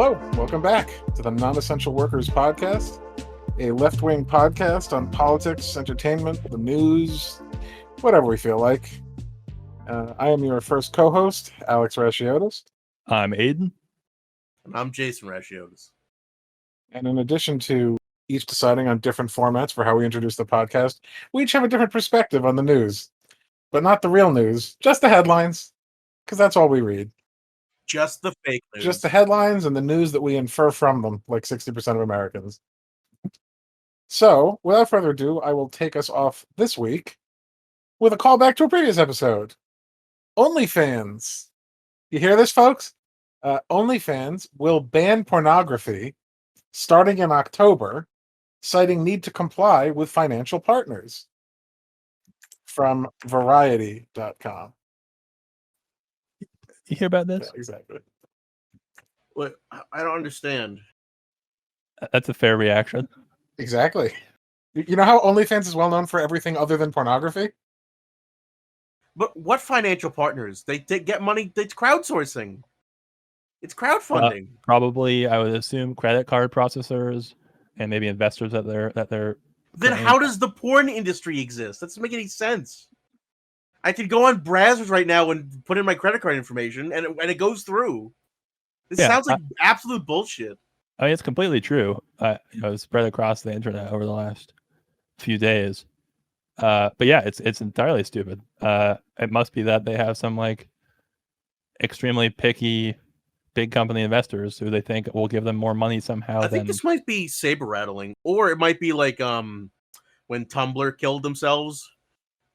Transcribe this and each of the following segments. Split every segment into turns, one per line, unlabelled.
Hello, welcome back to the Non-Essential Workers Podcast, a left-wing podcast on politics, entertainment, the news, whatever we feel like. I am your first co-host, Alex Rashiotis.
I'm Aiden.
And I'm Jason Rashiotis.
And in addition to each deciding on different formats for how we introduce the podcast, we each have a different perspective on the news. But not the real news, just the headlines, because that's all we read.
Just the fake news.
Just the headlines and the news that we infer from them, like 60% of Americans. So, without further ado, I will take us off this week with a callback to a previous episode. OnlyFans. You hear this, folks? OnlyFans will ban pornography starting in October, citing need to comply with financial partners. From Variety.com.
You hear about this?
Yeah, exactly.
What? I don't understand.
That's a fair reaction.
Exactly. You know how OnlyFans is well known for everything other than pornography?
But what financial partners? They get money. It's crowdsourcing. It's crowdfunding.
Probably, I would assume, credit card processors and maybe investors that they're.
Then how does the porn industry exist? That doesn't make any sense. I could go on Brazzers right now and put in my credit card information, and it goes through. This sounds like absolute bullshit.
I mean, it's completely true. It's spread across the internet over the last few days. But yeah, it's entirely stupid. It must be that they have some like extremely picky big company investors who they think will give them more money somehow.
I think this might be saber rattling, or it might be like when Tumblr killed themselves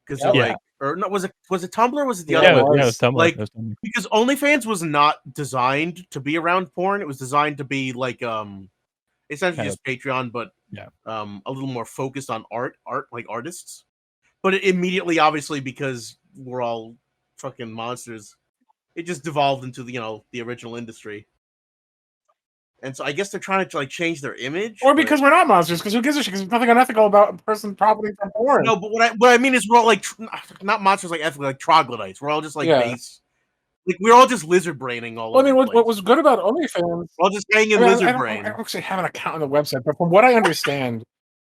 because they're like, or no, was it Tumblr? Or was it the other one?
Yeah, it was Tumblr.
Like, because OnlyFans was not designed to be around porn. It was designed to be like essentially just Patreon, but a little more focused on art like artists. But it immediately, obviously, because we're all fucking monsters, it just devolved into the original industry. And so I guess they're trying to like change their image,
or because we're not monsters. Because who gives a shit? Because there's nothing unethical about a person profiting from porn.
No, but what I mean is we're all like not monsters like ethically, like troglodytes. We're all just like base. Like we're all just lizard braining all.
Well, I mean, what was good about OnlyFans?
We're all just hanging in lizard brain.
I don't actually have an account on the website, but from what I understand,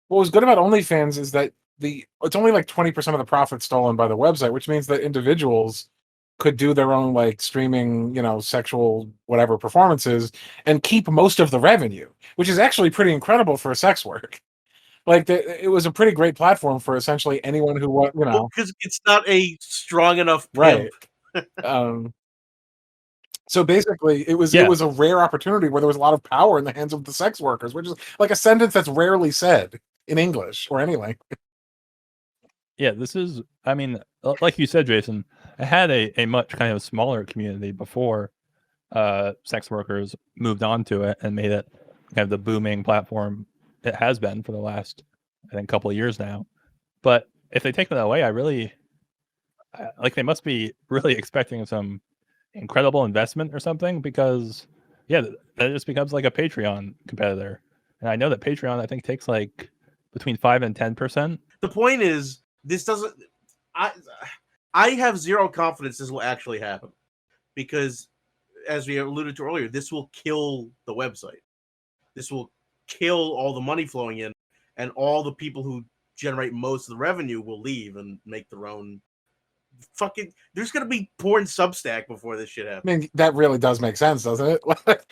what was good about OnlyFans is that it's only like 20% of the profit stolen by the website, which means that individuals could do their own like streaming, sexual whatever performances and keep most of the revenue, which is actually pretty incredible for a sex work. Like it was a pretty great platform for essentially anyone who
because it's not a strong enough pimp.
Right. So basically, it was a rare opportunity where there was a lot of power in the hands of the sex workers, which is like a sentence that's rarely said in English or any language.
Yeah, this is, I mean, like you said, Jason, it had a much kind of smaller community before sex workers moved on to it and made it kind of the booming platform it has been for the last, I think, couple of years now. But if they take that away, they must be really expecting some incredible investment or something, because that just becomes like a Patreon competitor. And I know that Patreon, I think, takes like between 5 and 10%.
The point is, this doesn't. I have zero confidence this will actually happen, because, as we alluded to earlier, this will kill the website. This will kill all the money flowing in, and all the people who generate most of the revenue will leave and make their own. Fucking, there's gonna be porn Substack before this shit happens.
I mean, that really does make sense, doesn't it?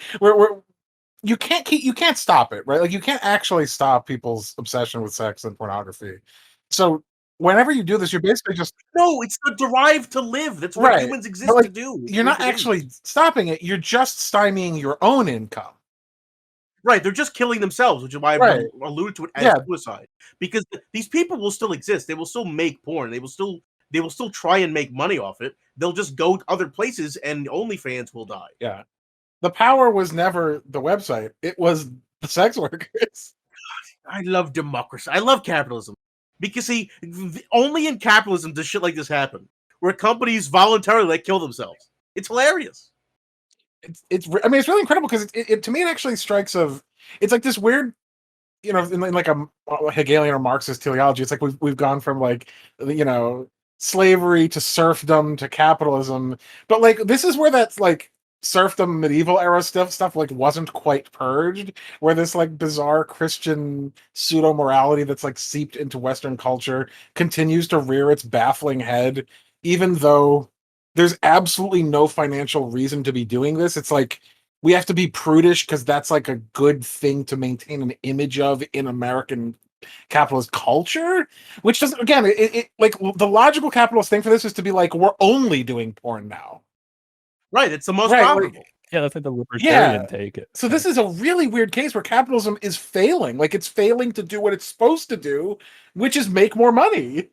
You can't stop it, right? Like you can't actually stop people's obsession with sex and pornography. So whenever you do this, you're basically just
it's the drive to live. That's what humans exist to do.
You're not actually stopping it. You're just stymieing your own income.
Right, they're just killing themselves, which is why I alluded to it as suicide. Because these people will still exist. They will still make porn. They will still try and make money off it. They'll just go to other places, and OnlyFans will die.
Yeah, the power was never the website; it was the sex workers.
I love democracy. I love capitalism. Because only in capitalism does shit like this happen, where companies voluntarily kill themselves. It's hilarious.
It's really incredible because it to me it actually strikes it's like this weird, in like a Hegelian or Marxist teleology. It's like we've gone from like slavery to serfdom to capitalism, but like this is where that's like serfdom medieval era stuff like wasn't quite purged, where this like bizarre Christian pseudo morality that's like seeped into Western culture continues to rear its baffling head, even though there's absolutely no financial reason to be doing this. It's like we have to be prudish because that's like a good thing to maintain an image of in American capitalist culture, which doesn't, again, it like the logical capitalist thing for this is to be like, we're only doing porn now.
Right, it's the most
Right,
profitable.
like,
Yeah, that's like the libertarian take.
So this is a really weird case where capitalism is failing. Like it's failing to do what it's supposed to do, which is make more money.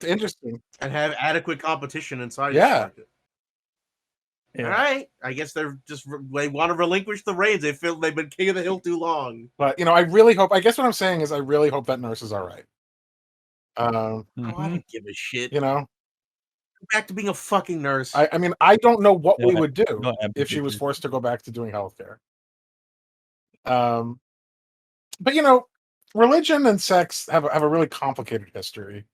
It's interesting.
And have adequate competition inside this
Yeah.
market.
Yeah.
All right, I guess they want to relinquish the reins. They feel they've been king of the hill too long.
But I really hope. I guess what I'm saying is, I really hope that nurse is all right.
Oh, I don't give a shit.
Go
back to being a fucking nurse.
I mean, I don't know what
No,
we would do
no
if she was
empathy.
forced to go back to doing healthcare. But religion and sex have a really complicated history,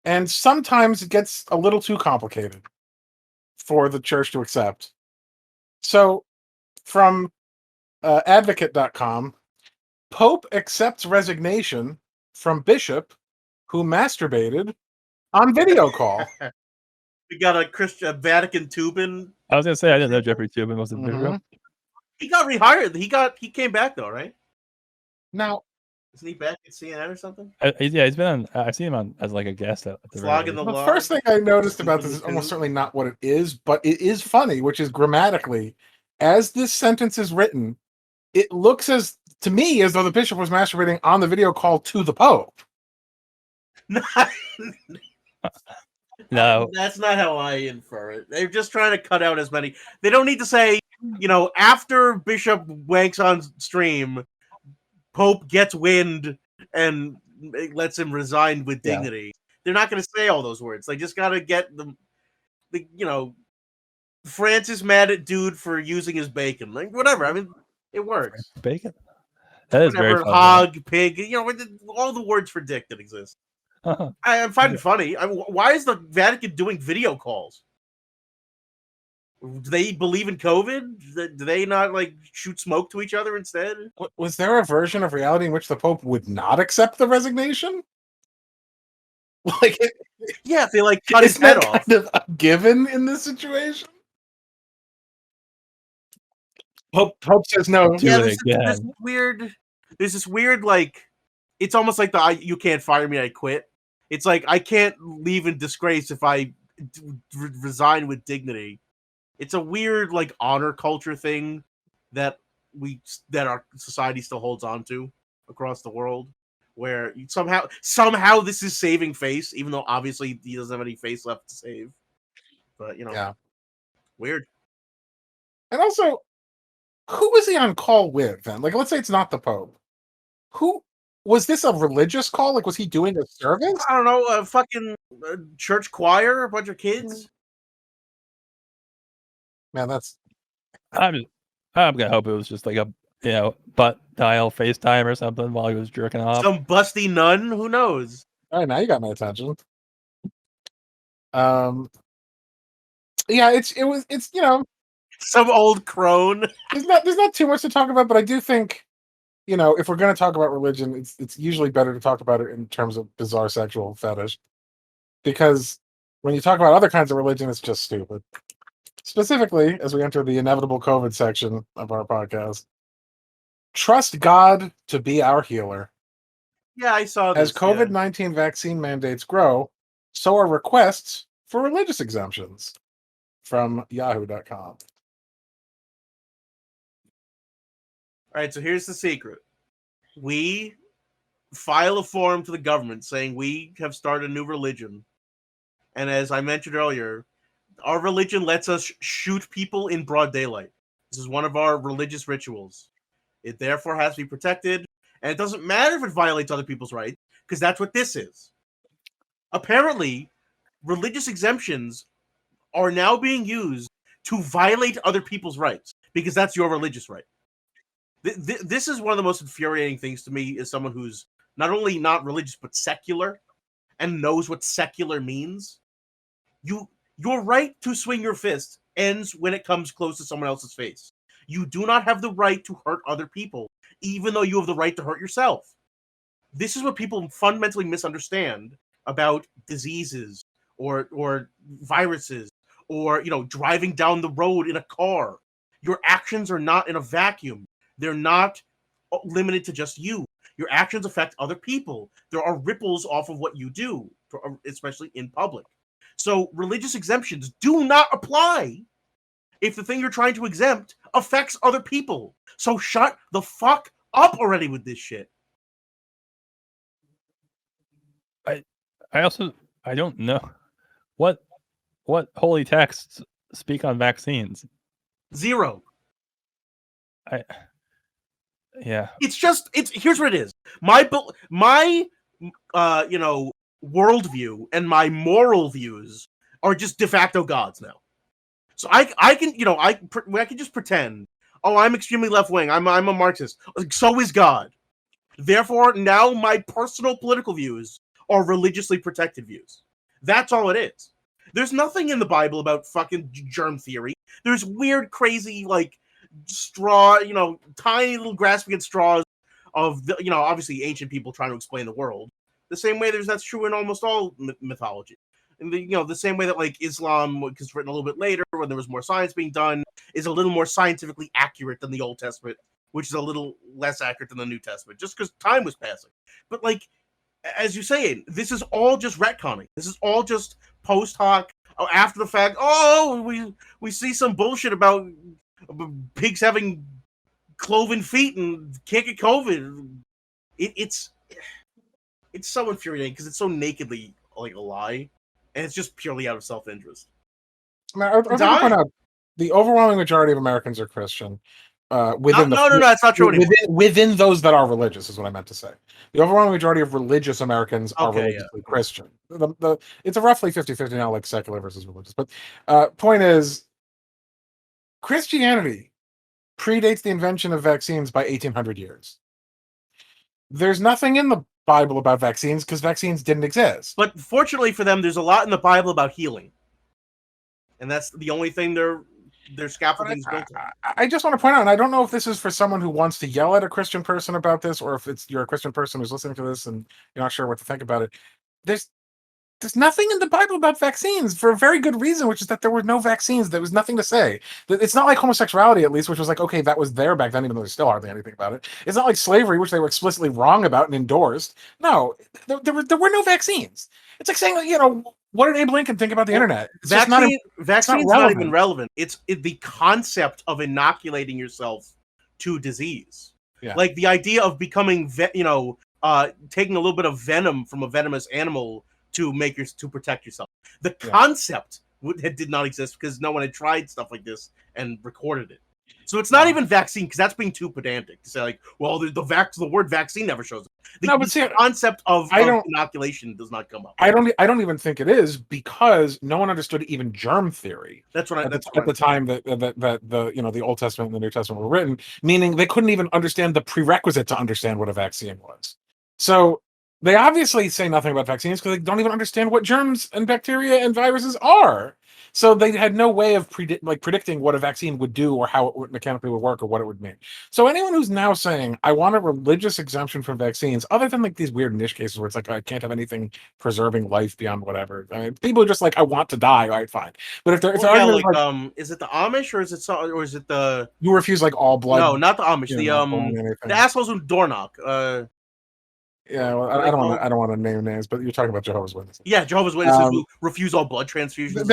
and sometimes it gets a little too complicated for the church to accept. So, from advocate.com, Pope accepts resignation from bishop who masturbated on video call.
We got a Vatican Tubin.
I was gonna say I didn't know Jeffrey Tubin was a bishop.
He got rehired. He came back though, right?
Now,
isn't he back at CNN or something?
Yeah, he's been on. I've seen him on as like a guest at the
Flogging the log.
First thing I noticed about this is almost certainly not what it is, but it is funny, which is grammatically, as this sentence is written, it looks to me as though the bishop was masturbating on the video call to the Pope.
No,
that's not how I infer it. They're just trying to cut out as many. They don't need to say, after Bishop wanks on stream, Pope gets wind and lets him resign with dignity. Yeah. They're not going to say all those words. They just got to get Francis mad at dude for using his bacon. Like, whatever. I mean, it works.
Bacon? That is
whatever,
very funny.
hog, pig, all the words for dick that exist. I find it funny. Why is the Vatican doing video calls? Do they believe in COVID? Do they not shoot smoke to each other instead?
Was there a version of reality in which the Pope would not accept the resignation?
Yeah, if they cut his head off.
Kind of a given in this situation. Pope says no.
Yeah, there's this weird it's almost like you can't fire me, I quit. It's like I can't leave in disgrace if I resign with dignity. It's a weird honor culture thing that our society still holds on to across the world, where somehow this is saving face, even though obviously he doesn't have any face left to save. But
yeah,
weird.
And also, who was he on call with then? Let's say it's not the Pope. Who was this? A religious call? Was he doing a service?
I don't know. A fucking church choir, a bunch of kids.
Man, that's.
I'm gonna hope it was just like a butt dial FaceTime or something while he was jerking off.
Some busty nun, who knows?
All right, now you got my attention. Yeah, it's
some old crone.
There's not too much to talk about, but I do think, if we're going to talk about religion, it's usually better to talk about it in terms of bizarre sexual fetish, because when you talk about other kinds of religion, it's just stupid. Specifically, as we enter the inevitable COVID section of our podcast, trust God to be our healer.
Yeah, I saw this.
As COVID-19 vaccine mandates grow, so are requests for religious exemptions. From yahoo.com.
All right, so here's the secret. We file a form to the government saying we have started a new religion. And as I mentioned earlier, our religion lets us shoot people in broad daylight. This is one of our religious rituals. It therefore has to be protected. And it doesn't matter if it violates other people's rights, because that's what this is. Apparently, religious exemptions are now being used to violate other people's rights, because that's your religious right. This is one of the most infuriating things to me as someone who's not only not religious, but secular and knows what secular means. Your right to swing your fist ends when it comes close to someone else's face. You do not have the right to hurt other people, even though you have the right to hurt yourself. This is what people fundamentally misunderstand about diseases or viruses or driving down the road in a car. Your actions are not in a vacuum. They're not limited to just you. Your actions affect other people. There are ripples off of what you do, especially in public. So religious exemptions do not apply if the thing you're trying to exempt affects other people. So shut the fuck up already with this shit.
I don't know what holy texts speak on vaccines.
Zero.
Yeah.
Here's what it is. My worldview and my moral views are just de facto gods now. So I can just pretend, oh, I'm extremely left wing. I'm a Marxist. So is God. Therefore, now my personal political views are religiously protected views. That's all it is. There's nothing in the Bible about fucking germ theory. There's weird, crazy, like straw, tiny little grasping at straws of obviously ancient people trying to explain the world. The same way that's true in almost all mythology. And the same way that like Islam, which is written a little bit later when there was more science being done, is a little more scientifically accurate than the Old Testament, which is a little less accurate than the New Testament, just because time was passing. But like, as you say, this is all just retconning. This is all just post hoc, after the fact. Oh, we see some bullshit about pigs having cloven feet and can't get COVID. It's so infuriating because it's so nakedly like a lie, and it's just purely out of self-interest.
Now, I was going to point out the overwhelming majority of Americans are Christian.
No, it's not true anymore.
Within those that are religious is what I meant to say. The overwhelming majority of religious Americans are religiously Christian. It's a roughly 50-50 now, like secular versus religious. But point is, Christianity predates the invention of vaccines by 1,800 years. There's nothing in the Bible about vaccines because vaccines didn't exist.
But fortunately for them, there's a lot in the Bible about healing. And that's the only thing their scaffolding is built on.
I just want to point out, and I don't know if this is for someone who wants to yell at a Christian person about this, or if you're a Christian person who's listening to this and you're not sure what to think about it. There's nothing in the Bible about vaccines for a very good reason, which is that there were no vaccines. There was nothing to say. It's not like homosexuality, at least, which was like, okay, that was there back then, even though there's still hardly anything about it. It's not like slavery, which they were explicitly wrong about and endorsed. No, there were no vaccines. It's like saying, what did Abe Lincoln think about the internet?
Vaccine's not even relevant. It's the concept of inoculating yourself to disease.
Yeah.
Like the idea of becoming, taking a little bit of venom from a venomous animal to protect yourself. The concept did not exist because no one had tried stuff like this and recorded it. So it's not even vaccine, because that's being too pedantic to say like, well, the word vaccine never shows up. The concept of inoculation does not come up.
I don't even think it is, because no one understood even germ theory.
That's what
at the time that the Old Testament and the New Testament were written, meaning they couldn't even understand the prerequisite to understand what a vaccine was. So they obviously say nothing about vaccines because they don't even understand what germs and bacteria and viruses are. So they had no way of predicting what a vaccine would do or how it mechanically would work or what it would mean. So anyone who's now saying, I want a religious exemption from vaccines, other than like these weird niche cases where it's like, I can't have anything preserving life beyond whatever. I mean, people are just like, I want to die. All right, fine. But if
is it the Amish or is it the
you refuse like all blood?
No, not the Amish. The assholes who door knock.
Yeah, well, I don't want to name names, but you're talking about Jehovah's Witnesses.
Yeah, Jehovah's Witnesses who refuse all blood transfusions.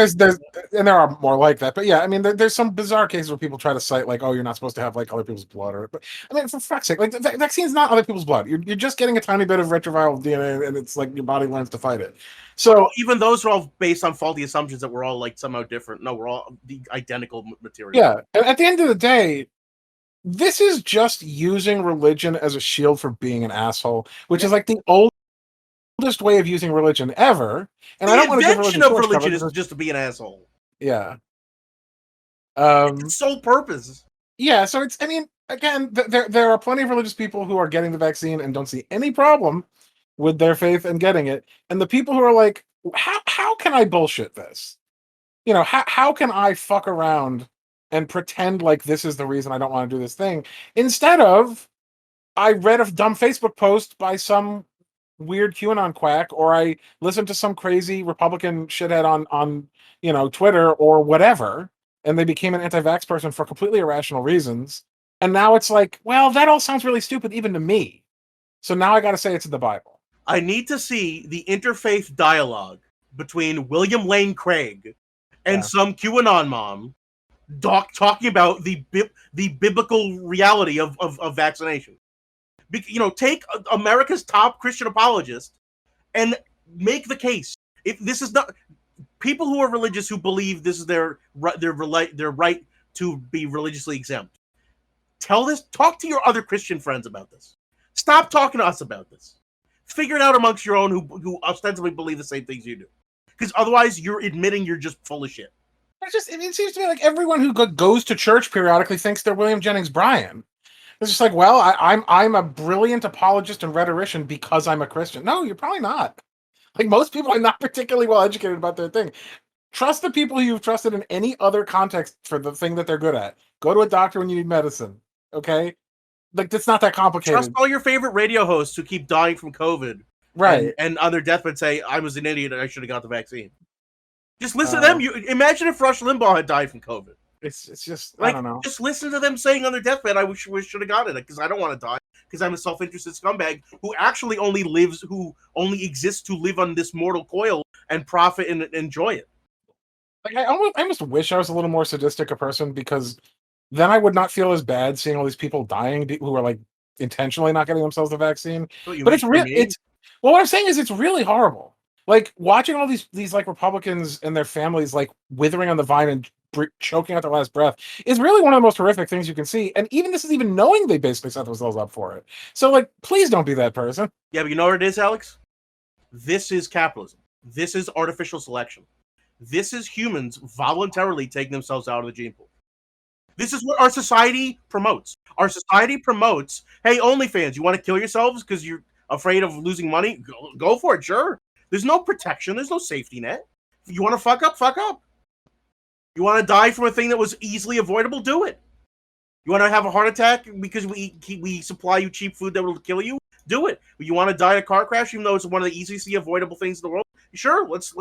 There are more like that, but yeah, I mean, there's some bizarre cases where people try to cite like, oh, you're not supposed to have like other people's blood, but I mean, for fuck's sake, like the vaccine's not other people's blood. You're just getting a tiny bit of retroviral DNA, and it's like your body learns to fight it. So
even those are all based on faulty assumptions that we're all like somehow different. No, we're all the identical material.
Yeah, and at the end of the day, this is just using religion as a shield for being an asshole, which is like the oldest way of using religion ever. And I don't want to give
religion is just to be an asshole.
Yeah.
It's sole purpose.
Yeah, so it's, I mean, again, there are plenty of religious people who are getting the vaccine and don't see any problem with their faith and getting it. And the people who are like, how can I bullshit this? how can I fuck around and pretend like this is the reason I don't want to do this thing, instead of I read a dumb Facebook post by some weird QAnon quack, or I listened to some crazy Republican shithead on Twitter or whatever, and they became an anti-vax person for completely irrational reasons. And now it's like, well, that all sounds really stupid even to me. So now I got to say it's in the Bible.
I need to see the interfaith dialogue between William Lane Craig and some QAnon mom talking about the biblical reality of vaccination. Take America's top Christian apologist and make the case. If this is not people who are religious who believe this is their right to be religiously exempt, talk to your other Christian friends about this. Stop talking to us about this. Figure it out amongst your own who ostensibly believe the same things you do. Because otherwise, you're admitting you're just full of shit.
It seems to me like everyone who goes to church periodically thinks they're William Jennings Bryan. It's just like, well, I'm a brilliant apologist and rhetorician because I'm a Christian. No, you're probably not. Like, most people are not particularly well educated about their thing. Trust the people you've trusted in any other context for the thing that they're good at. Go to a doctor when you need medicine. Okay? Like, it's not that complicated.
Trust all your favorite radio hosts who keep dying from COVID.
Right.
And on their deathbed say, I was an idiot and I should have got the vaccine. Just listen to them. Imagine if Rush Limbaugh had died from COVID.
It's just,
like,
I don't know.
Just listen to them saying on their deathbed, I wish should have gotten it because I don't want to die because I'm a self-interested scumbag who actually only exists to live on this mortal coil and profit and enjoy it.
Like, I almost wish I was a little more sadistic a person, because then I would not feel as bad seeing all these people dying who are like intentionally not getting themselves the vaccine. But it's really, what I'm saying is it's really horrible. Like, watching all these like Republicans and their families like withering on the vine and choking out their last breath is really one of the most horrific things you can see. And even this is even knowing they basically set themselves up for it. So, like, please don't be that person.
Yeah, but you know what it is, Alex? This is capitalism. This is artificial selection. This is humans voluntarily taking themselves out of the gene pool. This is what our society promotes. Our society promotes, hey, OnlyFans, you want to kill yourselves because you're afraid of losing money? Go for it, sure. There's no protection. There's no safety net. If you want to fuck up, fuck up. You want to die from a thing that was easily avoidable? Do it. You want to have a heart attack because we supply you cheap food that will kill you? Do it. You want to die in a car crash, even though it's one of the easily avoidable things in the world? Sure. Let's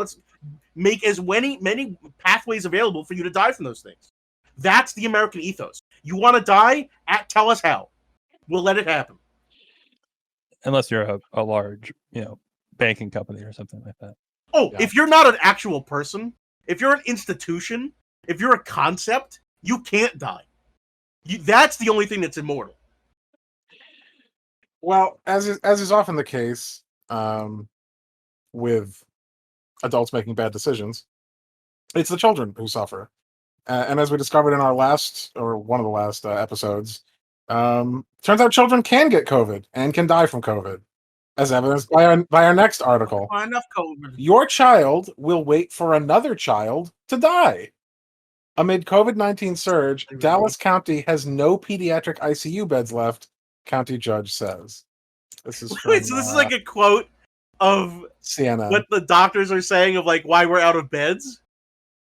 make as many pathways available for you to die from those things. That's the American ethos. You want to die? Tell us how. We'll let it happen.
Unless you're a large, banking company or something like that.
Oh, yeah. If you're not an actual person, if you're an institution, if you're a concept, you can't die. That's the only thing that's immortal.
Well, as is often the case with adults making bad decisions, it's the children who suffer. And as we discovered in our last, or one of the last episodes, turns out children can get COVID and can die from COVID, as evidenced by our next article.
Enough COVID.
Your child will wait for another child to die. Amid COVID-19 surge, Dallas County has no pediatric ICU beds left, county judge says. This is from,
so this is like a quote of
CNN.
What the doctors are saying of like why we're out of beds.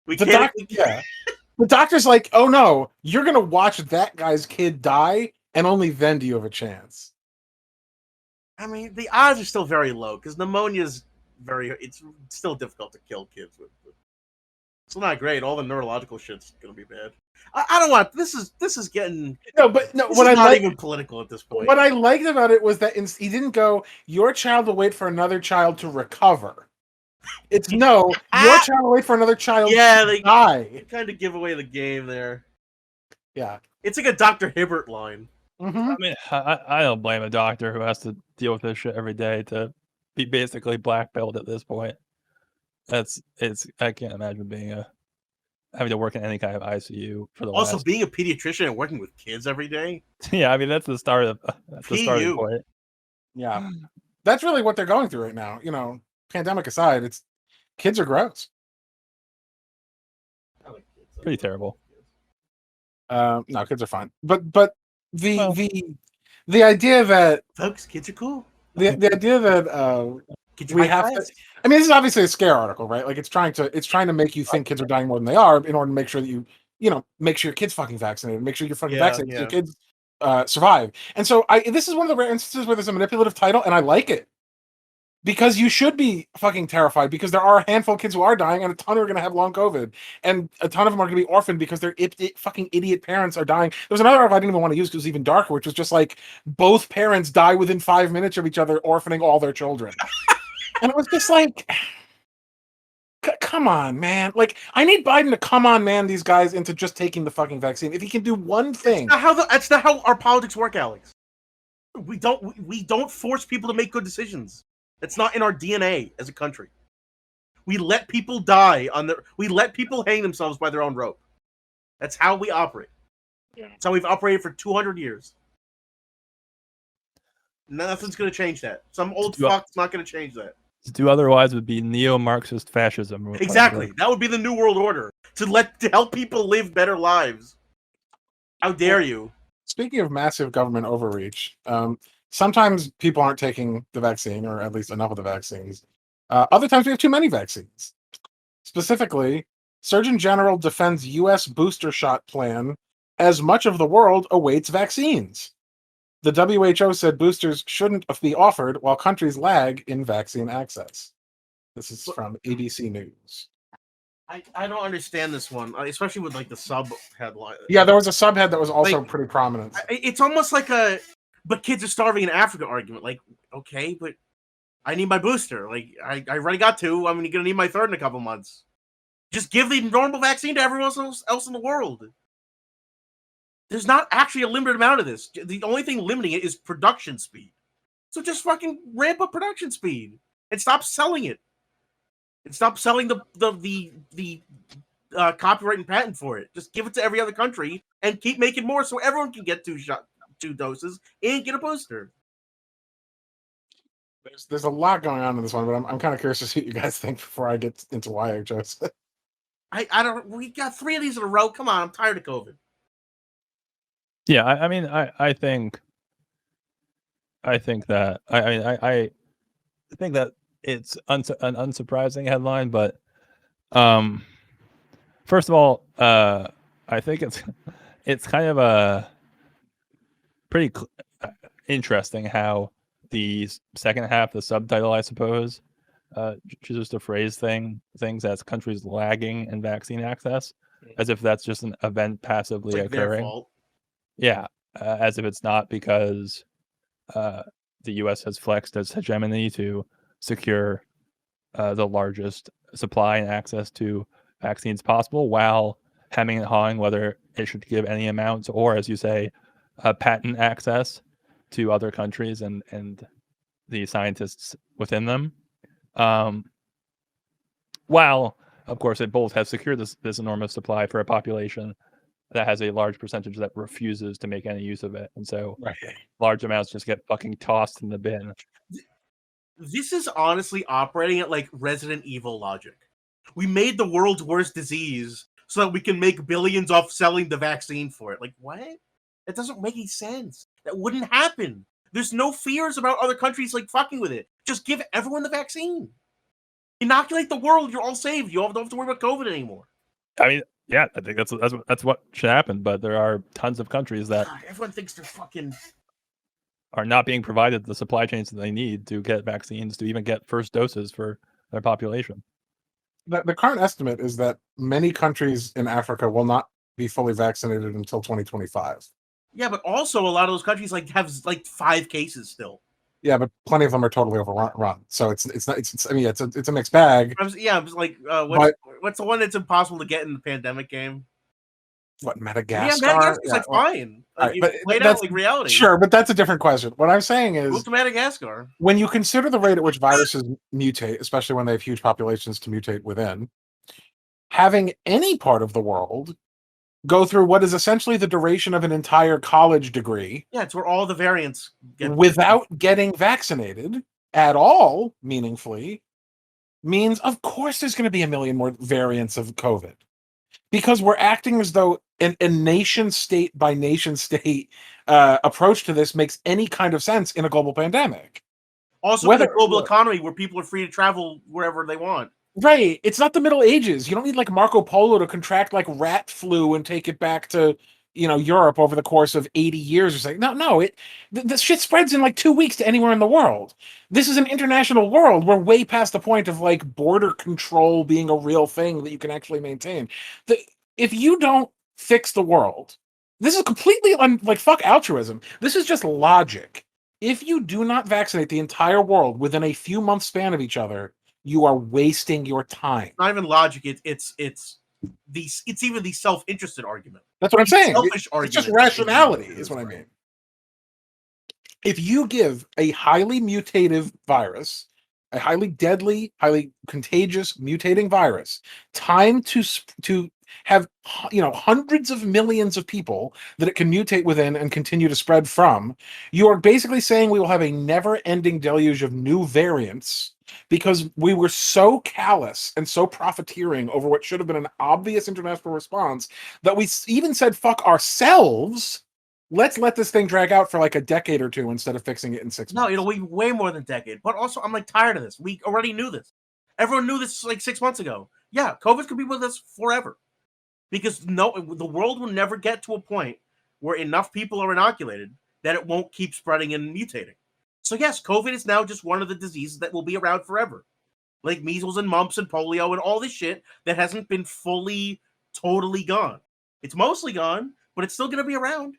The doctor's like, oh no, you're gonna watch that guy's kid die, and only then do you have a chance.
I mean, the odds are still very low because pneumonia is it's still difficult to kill kids with. It's not great. All the neurological shit's gonna be bad. I don't want this is getting not even political at this point.
What I liked about it was that he didn't go, your child will wait for another child to recover. It's no, your child will wait for another child to die.
They kind of give away the game there.
Yeah.
It's like a Dr. Hibbert line.
Mm-hmm.
I mean, I don't blame a doctor who has to deal with this shit every day to be basically black belt at this point. I can't imagine having to work in any kind of ICU for the
also being a pediatrician and working with kids every day.
Yeah, I mean that's the starting point.
Yeah, that's really what they're going through right now. Pandemic aside, it's kids are gross.
Pretty terrible.
No, kids are fine. But the idea that
folks, kids are cool.
The idea that We have to. I mean, this is obviously a scare article, right? Like it's trying to make you think kids are dying more than they are, in order to make sure that you make sure your kid's fucking vaccinated, make sure you're fucking vaccinated, so your kids survive. And so this is one of the rare instances where there's a manipulative title, and I like it. Because you should be fucking terrified, because there are a handful of kids who are dying, and a ton are going to have long COVID, and a ton of them are going to be orphaned because their fucking idiot parents are dying. There was another article I didn't even want to use because it was even darker, which was just like both parents die within 5 minutes of each other, orphaning all their children. And it was just like, come on, man. Like, I need Biden to come on, man, these guys into just taking the fucking vaccine. If he can do one thing.
That's not how our politics work, Alex. We don't force people to make good decisions. It's not in our DNA as a country. We let people die we let people hang themselves by their own rope. That's how we operate. Yeah. That's how we've operated for 200 years. Nothing's going to change that. Some old fuck's not going to change that.
To do otherwise would be neo-Marxist fascism.
Exactly. That would be the new world order. To help people live better lives. How dare you?
Speaking of massive government overreach, sometimes people aren't taking the vaccine, or at least enough of the vaccines. Other times we have too many vaccines. Specifically, Surgeon General defends U.S. booster shot plan as much of the world awaits vaccines. The WHO said boosters shouldn't be offered while countries lag in vaccine access. This is from ABC News.
I don't understand this one, especially with like the sub headline.
Yeah, there was a subhead that was also pretty prominent.
It's almost like but kids are starving in Africa argument. Like, okay, but I need my booster. Like, I already got 2. I'm going to need my 3rd in a couple months. Just give the normal vaccine to everyone else in the world. There's not actually a limited amount of this. The only thing limiting it is production speed. So just fucking ramp up production speed and stop selling it. And stop selling the copyright and patent for it. Just give it to every other country and keep making more so everyone can get 2 doses and get a booster.
There's a lot going on in this one, but I'm kind of curious to see what you guys think before I get into why I chose it.
I don't. We got 3 of these in a row. Come on, I'm tired of COVID.
Yeah, I mean, I think that I think that it's an unsurprising headline, but first of all, I think it's kind of a pretty interesting how the second half, the subtitle, I suppose, chooses to phrase things as countries lagging in vaccine access, as if that's just an event passively occurring. Their fault. Yeah, as if it's not because the U.S. has flexed its hegemony to secure the largest supply and access to vaccines possible, while hemming and hawing whether it should give any amounts or, as you say, patent access to other countries and the scientists within them. While, of course, it both has secured this enormous supply for a population that has a large percentage that refuses to make any use of it. And so large amounts just get fucking tossed in the bin.
This is honestly operating at like Resident Evil logic. We made the world's worst disease so that we can make billions off selling the vaccine for it. Like, what? That doesn't make any sense. That wouldn't happen. There's no fears about other countries like fucking with it. Just give everyone the vaccine. Inoculate the world. You're all saved. You don't have to worry about COVID anymore.
I mean, yeah, I think that's what should happen. But there are tons of countries that
everyone thinks they're fucking
are not being provided the supply chains that they need to get vaccines, to even get first doses for their population.
The current estimate is that many countries in Africa will not be fully vaccinated until 2025.
Yeah, but also a lot of those countries have 5 cases still.
Yeah, but plenty of them are totally overrun. So it's a mixed bag.
Yeah, it's like what's the one that's impossible to get in the pandemic game?
What, Madagascar?
Yeah, Madagascar's fine.
Right,
but played out like reality.
Sure, but that's a different question. What I'm saying is,
move to Madagascar.
When you consider the rate at which viruses mutate, especially when they have huge populations to mutate within, having any part of the world go through what is essentially the duration of an entire college degree.
Yeah, it's where all the variants
without getting vaccinated at all, meaningfully, means of course there's going to be a million more variants of COVID. Because we're acting as though a nation state by nation state approach to this makes any kind of sense in a global pandemic.
Also, in a global economy where people are free to travel wherever they want.
Right. It's not the Middle Ages. You don't need like Marco Polo to contract like rat flu and take it back to, Europe over the course of 80 years or something. No. This shit spreads in like 2 weeks to anywhere in the world. This is an international world. We're way past the point of like border control being a real thing that you can actually maintain. If you don't fix the world, this is completely like fuck altruism. This is just logic. If you do not vaccinate the entire world within a few months span of each other, you are wasting your time.
It's not even logic. It's even the self-interested argument.
That's what I'm saying.
Selfish
it's just rationality, is what I mean. If you give a highly mutative virus, a highly deadly, highly contagious mutating virus, time to have hundreds of millions of people that it can mutate within and continue to spread from, you are basically saying we will have a never-ending deluge of new variants because we were so callous and so profiteering over what should have been an obvious international response that we even said fuck ourselves. Let's let this thing drag out for like a decade or two instead of fixing it in 6 months.
No, it'll be way more than a decade. But also, I'm like tired of this. We already knew this. Everyone knew this like 6 months ago. Yeah, COVID could be with us forever. Because the world will never get to a point where enough people are inoculated that it won't keep spreading and mutating. So yes, COVID is now just one of the diseases that will be around forever. Like measles and mumps and polio and all this shit that hasn't been fully, totally gone. It's mostly gone, but it's still going to be around.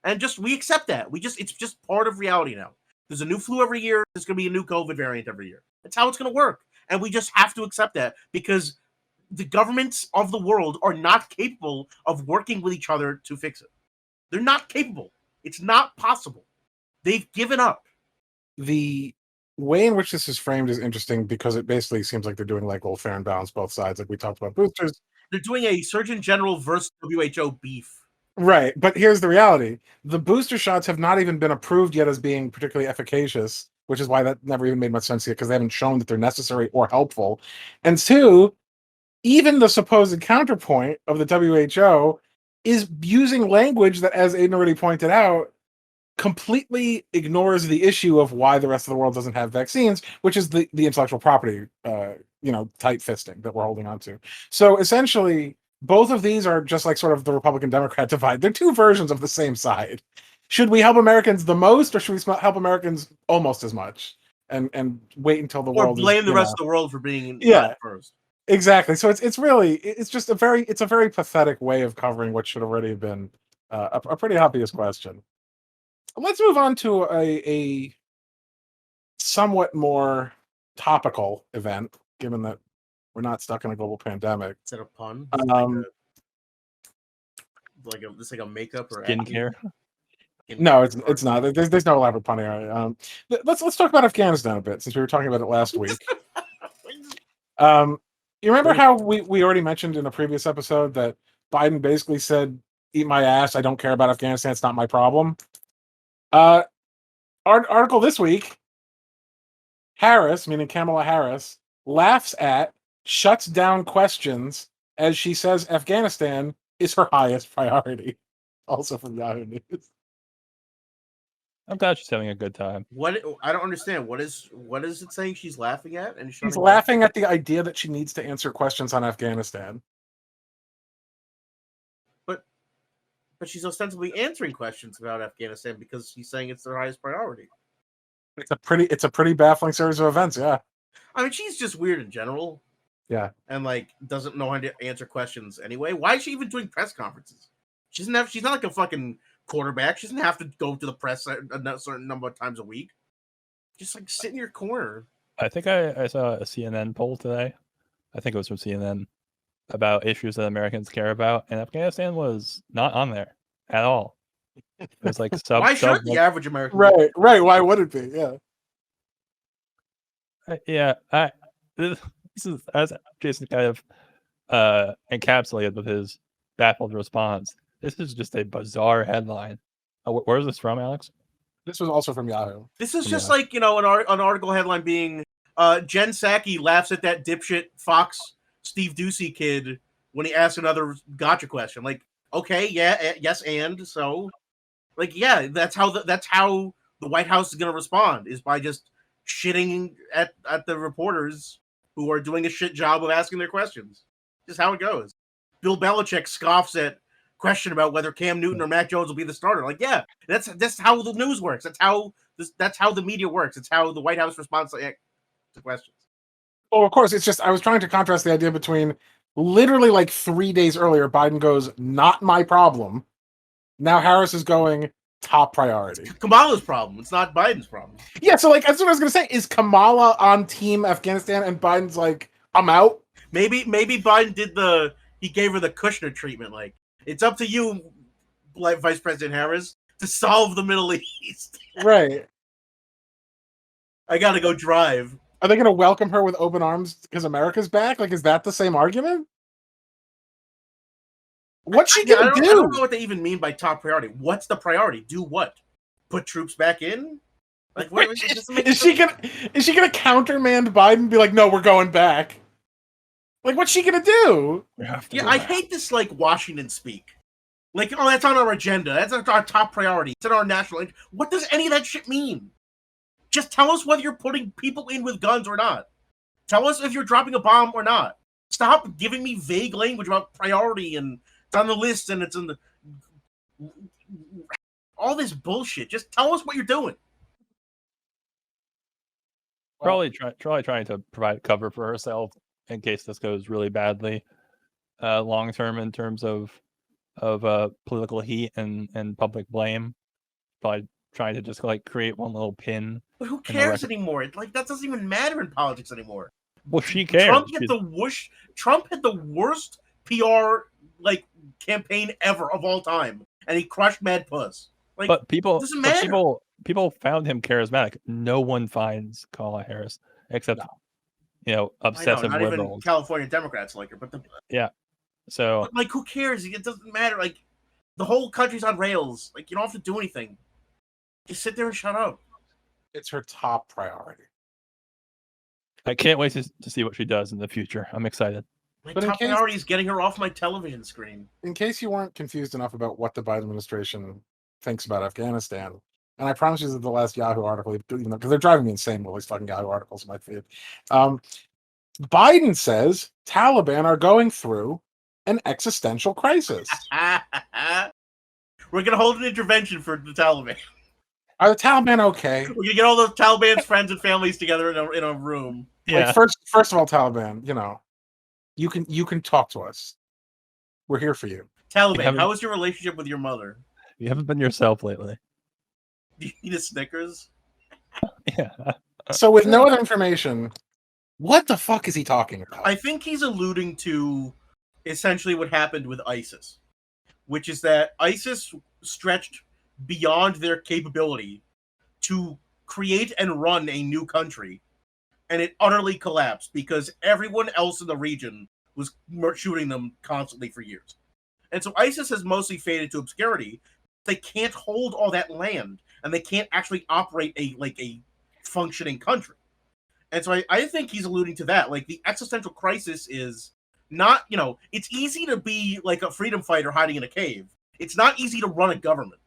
And we accept that. It's just part of reality now. There's a new flu every year. There's going to be a new COVID variant every year. That's how it's going to work. And we just have to accept that because the governments of the world are not capable of working with each other to fix it. They're not capable. It's not possible. They've given up.
The way in which this is framed is interesting because it basically seems like they're doing like old fair and balanced both sides. Like we talked about boosters.
They're doing a Surgeon General versus WHO beef.
Right, but here's the reality. The booster shots have not even been approved yet as being particularly efficacious, which is why that never even made much sense yet, because they haven't shown that they're necessary or helpful. And two, even the supposed counterpoint of the WHO is using language that, as Aiden already pointed out, completely ignores the issue of why the rest of the world doesn't have vaccines, which is the intellectual property, tight fisting that we're holding on to. So essentially, both of these are just like sort of the Republican-Democrat divide. They're two versions of the same side. Should we help Americans the most, or should we help Americans almost as much and wait until the world
or blame the rest of the world for being first?
Exactly. So it's just a very pathetic way of covering what should already have been a pretty obvious question. Let's move on to a somewhat more topical event, given that we're not stuck in a global pandemic.
Is that a pun? Like a makeup or
skincare?
No, it's not. There's no elaborate pun here. Let's talk about Afghanistan a bit, since we were talking about it last week. You remember how we already mentioned in a previous episode that Biden basically said, "Eat my ass. I don't care about Afghanistan. It's not my problem." Article this week, Harris, meaning Kamala Harris, laughs at, shuts down questions as she says Afghanistan is her highest priority. Also from Yahoo News.
I'm glad she's having a good time.
What? I don't understand. What is it saying she's laughing at? And
she's laughing at the idea that she needs to answer questions on Afghanistan.
But she's ostensibly answering questions about Afghanistan because she's saying it's their highest priority.
It's a pretty baffling series of events, yeah.
I mean, she's just weird in general.
Yeah.
And doesn't know how to answer questions anyway. Why is she even doing press conferences? She's not like a fucking quarterback. She doesn't have to go to the press a certain number of times a week. Just sit in your corner.
I think I saw a CNN poll today. I think it was from CNN about issues that Americans care about, and Afghanistan was not on there at all. It was like
why should the average American?
Right. Why would it be?
Yeah. This is, as Jason kind of encapsulated with his baffled response. This is just a bizarre headline. Where is this from, Alex?
This was also from Yahoo.
This is just like, an article headline being Jen Psaki laughs at that dipshit Fox Steve Doocy kid when he asks another gotcha question. Okay, yeah, yes, and so, yeah, that's how the White House is going to respond, is by just shitting at the reporters who are doing a shit job of asking their questions. Just how it goes. Bill Belichick scoffs at question about whether Cam Newton or Mac Jones will be the starter. Like, yeah, that's how the news works. That's how the media works. It's how the White House responds to questions.
Well, of course, it's just I was trying to contrast the idea between literally like 3 days earlier, Biden goes, "Not my problem." Now Harris is going, top priority.
Kamala's problem. It's not Biden's problem.
Yeah, so like that's what I was gonna say. Is Kamala on team Afghanistan and Biden's like, I'm out?
Maybe Biden he gave her the Kushner treatment. Like, it's up to you, Vice President Harris, to solve the Middle East.
Right.
I gotta go drive.
Are they gonna welcome her with open arms because America's back? Like, is that the same argument? What's she gonna do?
I don't know what they even mean by top priority. What's the priority? Do what? Put troops back in? Like, what,
is she gonna countermand Biden and be like, no, we're going back? Like, what's she gonna do?
Yeah, I hate this like Washington speak. Like, oh, that's on our agenda. That's our top priority. It's in our national. What does any of that shit mean? Just tell us whether you're putting people in with guns or not. Tell us if you're dropping a bomb or not. Stop giving me vague language about priority and it's on the list and it's in the all this bullshit. Just tell us what you're doing.
Probably trying to provide cover for herself in case this goes really badly, long term in terms of political heat and public blame. Probably trying to just like create one little pin.
But who cares anymore? Like, that doesn't even matter in politics anymore.
Well, she cares.
Trump had the worst PR like campaign ever of all time, and he crushed Mad Puss. Like,
but people found him charismatic. No one finds Kamala Harris except obsessive
not
liberals.
Even California Democrats like her, but
so
like, who cares? It doesn't matter. Like, the whole country's on rails. Like, you don't have to do anything. Just sit there and shut up.
It's her top priority.
I can't wait to see what she does in the future. I'm excited.
My top priority is getting her off my television screen.
In case you weren't confused enough about what the Biden administration thinks about Afghanistan, and I promise you that the last Yahoo article, because they're driving me insane with all these fucking Yahoo articles in my feed. Biden says Taliban are going through an existential crisis.
We're gonna hold an intervention for the Taliban.
Are the Taliban okay?
We're gonna get all the Taliban's friends and families together in a room.
Yeah. Like, first of all, Taliban, you can talk to us. We're here for you.
Taliban, how was your relationship with your mother?
You haven't been yourself lately.
Do you need a Snickers?
Yeah.
So with no other information, what the fuck is he talking about?
I think he's alluding to essentially what happened with ISIS, which is that ISIS stretched beyond their capability to create and run a new country, and it utterly collapsed because everyone else in the region was shooting them constantly for years. And so ISIS has mostly faded to obscurity. They can't hold all that land, and they can't actually operate a functioning country. And so I think he's alluding to that. Like, the existential crisis is not, it's easy to be like a freedom fighter hiding in a cave. It's not easy to run a government.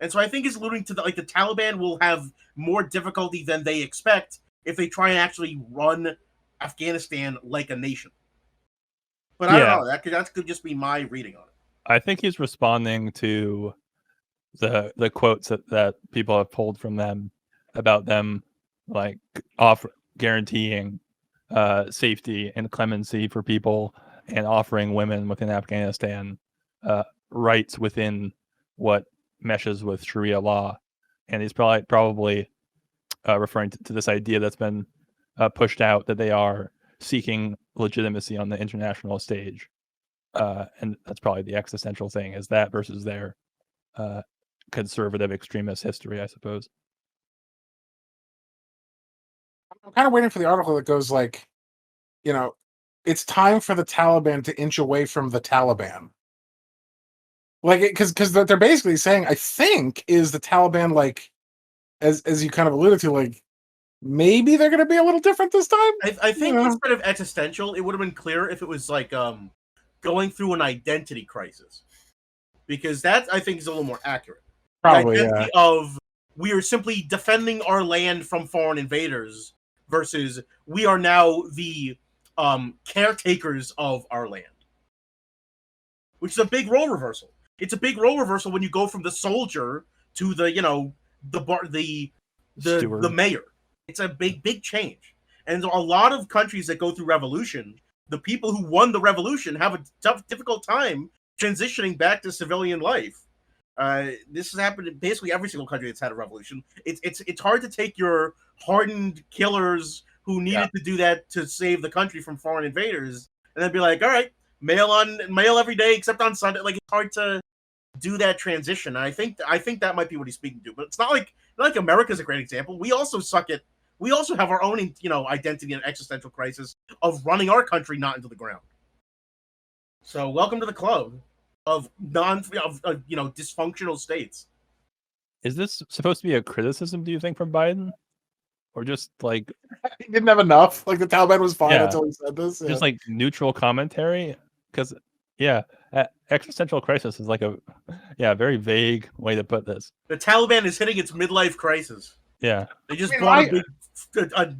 And so I think he's alluding to the Taliban will have more difficulty than they expect if they try and actually run Afghanistan like a nation. But I don't know. That could just be my reading on it.
I think he's responding to the quotes that people have pulled from them about them like guaranteeing safety and clemency for people and offering women within Afghanistan rights within what meshes with Sharia law. And he's probably referring to this idea that's been pushed out that they are seeking legitimacy on the international stage. And that's probably the existential thing, is that versus their conservative extremist history, I suppose.
I'm kind of waiting for the article that goes like, it's time for the Taliban to inch away from the Taliban. Like, because they're basically saying, I think, is the Taliban, like, as you kind of alluded to, like, maybe they're going to be a little different this time?
I think instead of existential, it would have been clearer if it was, like, going through an identity crisis. Because that, I think, is a little more accurate.
Probably,
the identity of we are simply defending our land from foreign invaders versus we are now the caretakers of our land, which is a big role reversal. It's a big role reversal when you go from the soldier to the the mayor. It's a big change. And a lot of countries that go through revolution, the people who won the revolution have a difficult time transitioning back to civilian life. This has happened in basically every single country that's had a revolution. It's hard to take your hardened killers who needed to do that to save the country from foreign invaders and then be like, all right, mail every day except on Sunday. Like, it's hard to do that transition. And I think that might be what he's speaking to. But it's not like America's a great example. We also have our own, identity and existential crisis of running our country not into the ground. So welcome to the club of dysfunctional states.
Is this supposed to be a criticism, do you think, from Biden? Or just like
he didn't have enough? Like the Taliban was fine until he said this?
Just like neutral commentary? Because existential crisis is like a very vague way to put this.
The Taliban is hitting its midlife crisis.
Yeah.
They just bought a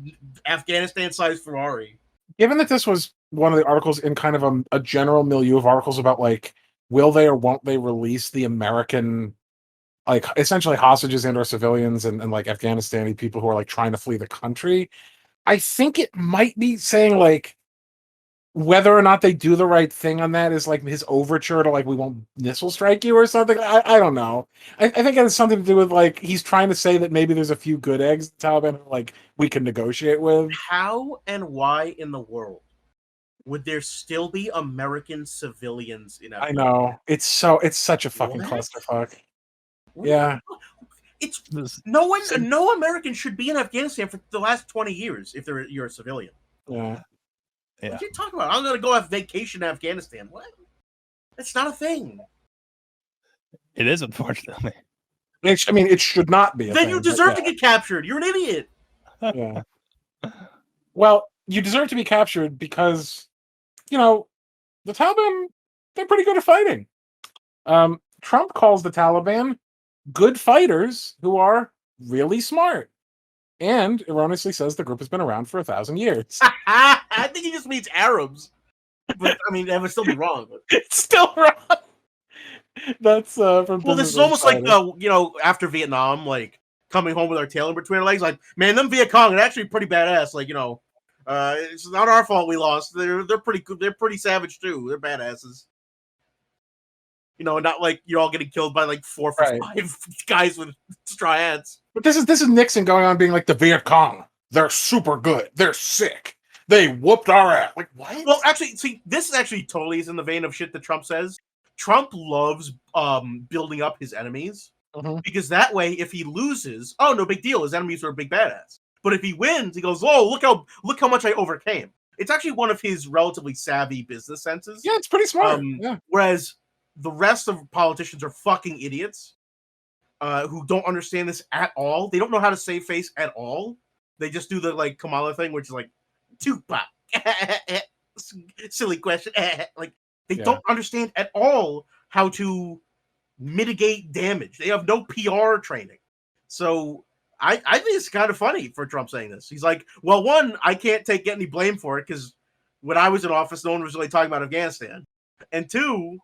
Afghanistan-sized Ferrari.
Given that this was one of the articles in kind of a general milieu of articles about, like, will they or won't they release the American, like, essentially hostages and or civilians and like Afghanistani people who are like trying to flee the country, I think it might be saying, like, whether or not they do the right thing on that is like his overture to, like, we won't missile strike you or something. I don't know. I think it has something to do with, like, he's trying to say that maybe there's a few good eggs the Taliban, like, we can negotiate with.
How and why in the world would there still be American civilians in Afghanistan?
I know. It's such a fucking clusterfuck. Yeah.
It's no American should be in Afghanistan for the last 20 years if you're a civilian.
Yeah.
What are you talking about? I'm gonna go have vacation in Afghanistan. What? That's not a thing.
It is, unfortunately.
It should not be.
Then you deserve to get captured. You're an idiot.
Yeah. Well, you deserve to be captured because, the Taliban, they're pretty good at fighting. Trump calls the Taliban good fighters who are really smart. And erroneously says the group has been around for 1,000 years.
I think he just means Arabs. But, that would still be wrong.
It's still wrong. That's from...
Well, this is almost like, after Vietnam, like, coming home with our tail in between our legs, like, man, them Viet Cong are actually pretty badass. Like, it's not our fault we lost. They're pretty good. They're pretty savage, too. They're badasses. Not like you're all getting killed by like 4 or 5 guys with straw hats.
But this is Nixon going on being like, the Viet Cong, they're super good. They're sick. They whooped our ass. Like, what?
Well, actually, see, this actually totally is in the vein of shit that Trump says. Trump loves building up his enemies because that way, if he loses, oh, no big deal. His enemies are a big badass. But if he wins, he goes, oh, look how much I overcame. It's actually one of his relatively savvy business senses.
Yeah, it's pretty smart.
Whereas the rest of politicians are fucking idiots who don't understand this at all. They don't know how to save face at all. They just do the like Kamala thing, which is like Tupac. Silly question. Like they don't understand at all how to mitigate damage. They have no PR training. So I think it's kind of funny for Trump saying this. He's like, well, one, I can't get any blame for it because when I was in office, no one was really talking about Afghanistan. And two,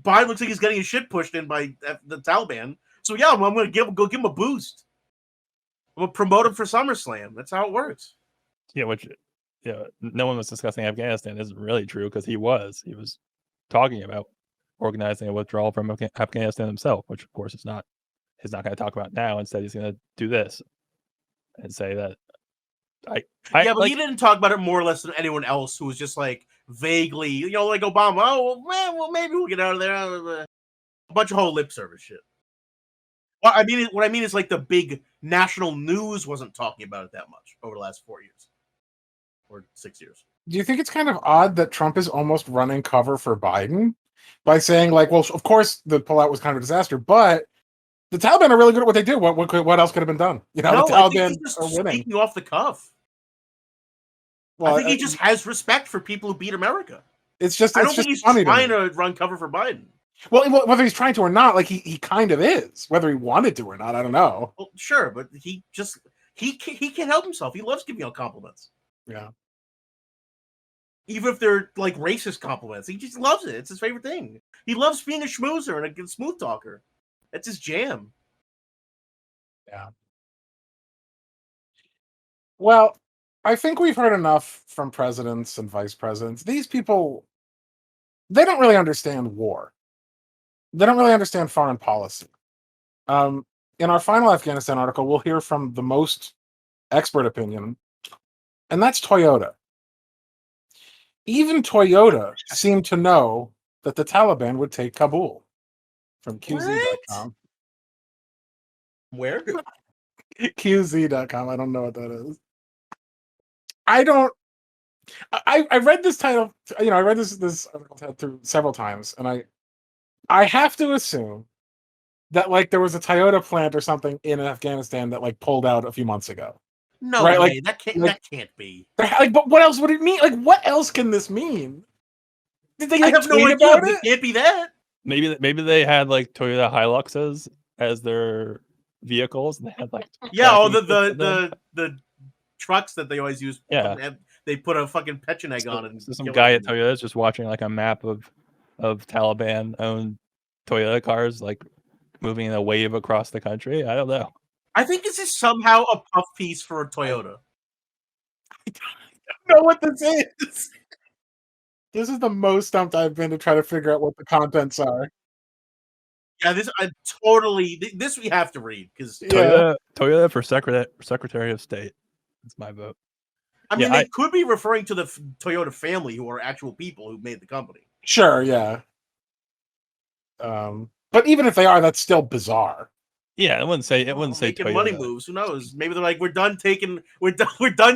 Biden looks like he's getting his shit pushed in by the Taliban. So yeah, I'm going to go give him a boost. I'm going to promote him for SummerSlam. That's how it works.
Yeah, no one was discussing Afghanistan isn't really true because he was talking about organizing a withdrawal from Afghanistan himself, which of course he's not going to talk about now. Instead, he's going to do this and say that
but he didn't talk about it more or less than anyone else who was just like vaguely, like Obama. Oh, well, maybe we'll get out of there. A bunch of whole lip service shit. Well, what I mean is like the big national news wasn't talking about it that much over the last 4 years or 6 years.
Do you think it's kind of odd that Trump is almost running cover for Biden by saying like, well, of course the pullout was kind of a disaster, but the Taliban are really good at what they do. What else could have been done? The Taliban
I think he's just speaking off the cuff. Well, I think he just has respect for people who beat America.
It's just
I don't think he's trying to run cover for Biden.
Well, whether he's trying to or not, like he kind of is. Whether he wanted to or not, I don't know.
Well, sure, but he can't help himself. He loves giving out compliments.
Yeah.
Even if they're like racist compliments, he just loves it. It's his favorite thing. He loves being a schmoozer and a smooth talker. That's his jam.
Yeah. Well, I think we've heard enough from presidents and vice presidents. These people, they don't really understand war. They don't really understand foreign policy. In our final Afghanistan article, we'll hear from the most expert opinion, and that's Toyota. Even Toyota seemed to know that the Taliban would take Kabul. From QZ.com.
Where?
QZ.com. I don't know what that is. I read this title, I read this article through several times, and I have to assume that like there was a Toyota plant or something in Afghanistan that like pulled out a few months ago.
No
right?
way.
Like,
that can't be.
Like, but what else would it mean? Like, what else can this mean? Did they
I have no idea.
about
it can't be that.
Maybe they had like Toyota Hiluxes as their vehicles. And they had like
the trucks that they always use.
Yeah,
they put a fucking Petchin egg on it. And
some guy at Toyota is just watching like a map of Taliban-owned Toyota cars, like moving in a wave across the country. I don't know.
I think this is somehow a puff piece for a Toyota.
I don't know what this is. This is the most stumped I've been to try to figure out what the contents are.
Yeah, this we have to read because
Toyota for Secretary of State. That's my vote.
I mean, they could be referring to the Toyota family, who are actual people who made the company.
Sure, yeah. But even if they are, that's still bizarre.
Yeah, it wouldn't say
making
Toyota.
Money moves. Who knows? Maybe they're like, we're done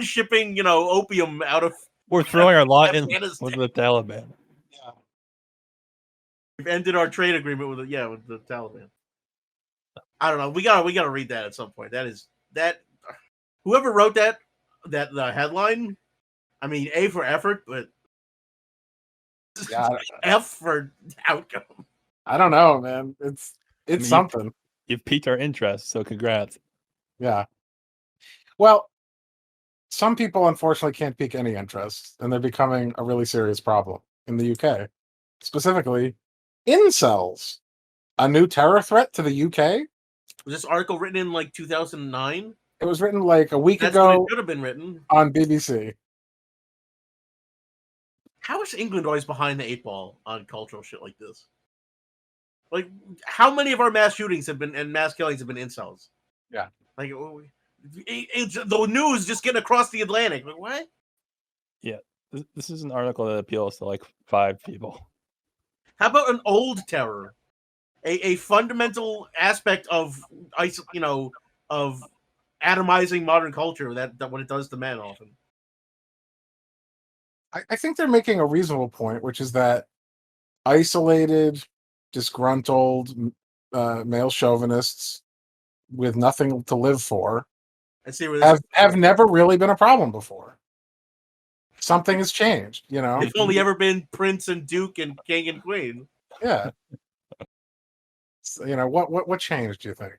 shipping, opium out of.
We're throwing our lot in with the Taliban.
Yeah,
we've ended our trade agreement with the Taliban. I don't know. We gotta read that at some point. That whoever wrote that the headline. I mean, A for effort, but
yeah,
F for outcome.
I don't know, man. It's something.
You've piqued our interest, so congrats.
Yeah. Well, some people unfortunately can't pique any interest, and they're becoming a really serious problem in the UK. Specifically, incels. A new terror threat to the UK?
Was this article written in like 2009?
It was written like a week
That's
ago.
When it should have been written
on BBC.
How is England always behind the 8 ball on cultural shit like this? Like, how many of our mass shootings and mass killings have been incels?
Yeah.
Like, it's the news just getting across the Atlantic. Like, what?
Yeah. This is an article that appeals to like 5 people.
How about an old terror? A fundamental aspect of of atomizing modern culture that what it does to men often.
I think they're making a reasonable point, which is that isolated, disgruntled male chauvinists with nothing to live for have never really been a problem before. Something has changed,
It's only ever been Prince and Duke and King and Queen.
Yeah. So, what changed, do you think?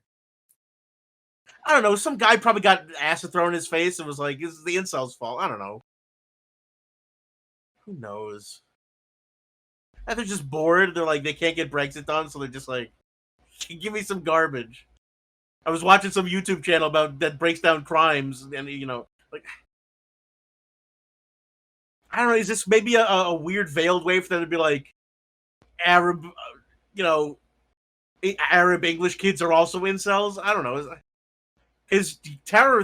I don't know. Some guy probably got acid thrown in his face and was like, "This is the incel's fault." I don't know. Who knows? And they're just bored. They're like, they can't get Brexit done, so they're just like, give me some garbage. I was watching some YouTube channel that breaks down crimes, and like, I don't know. Is this maybe a weird veiled way for them to be like, Arab, Arab English kids are also incels? I don't know. Is terror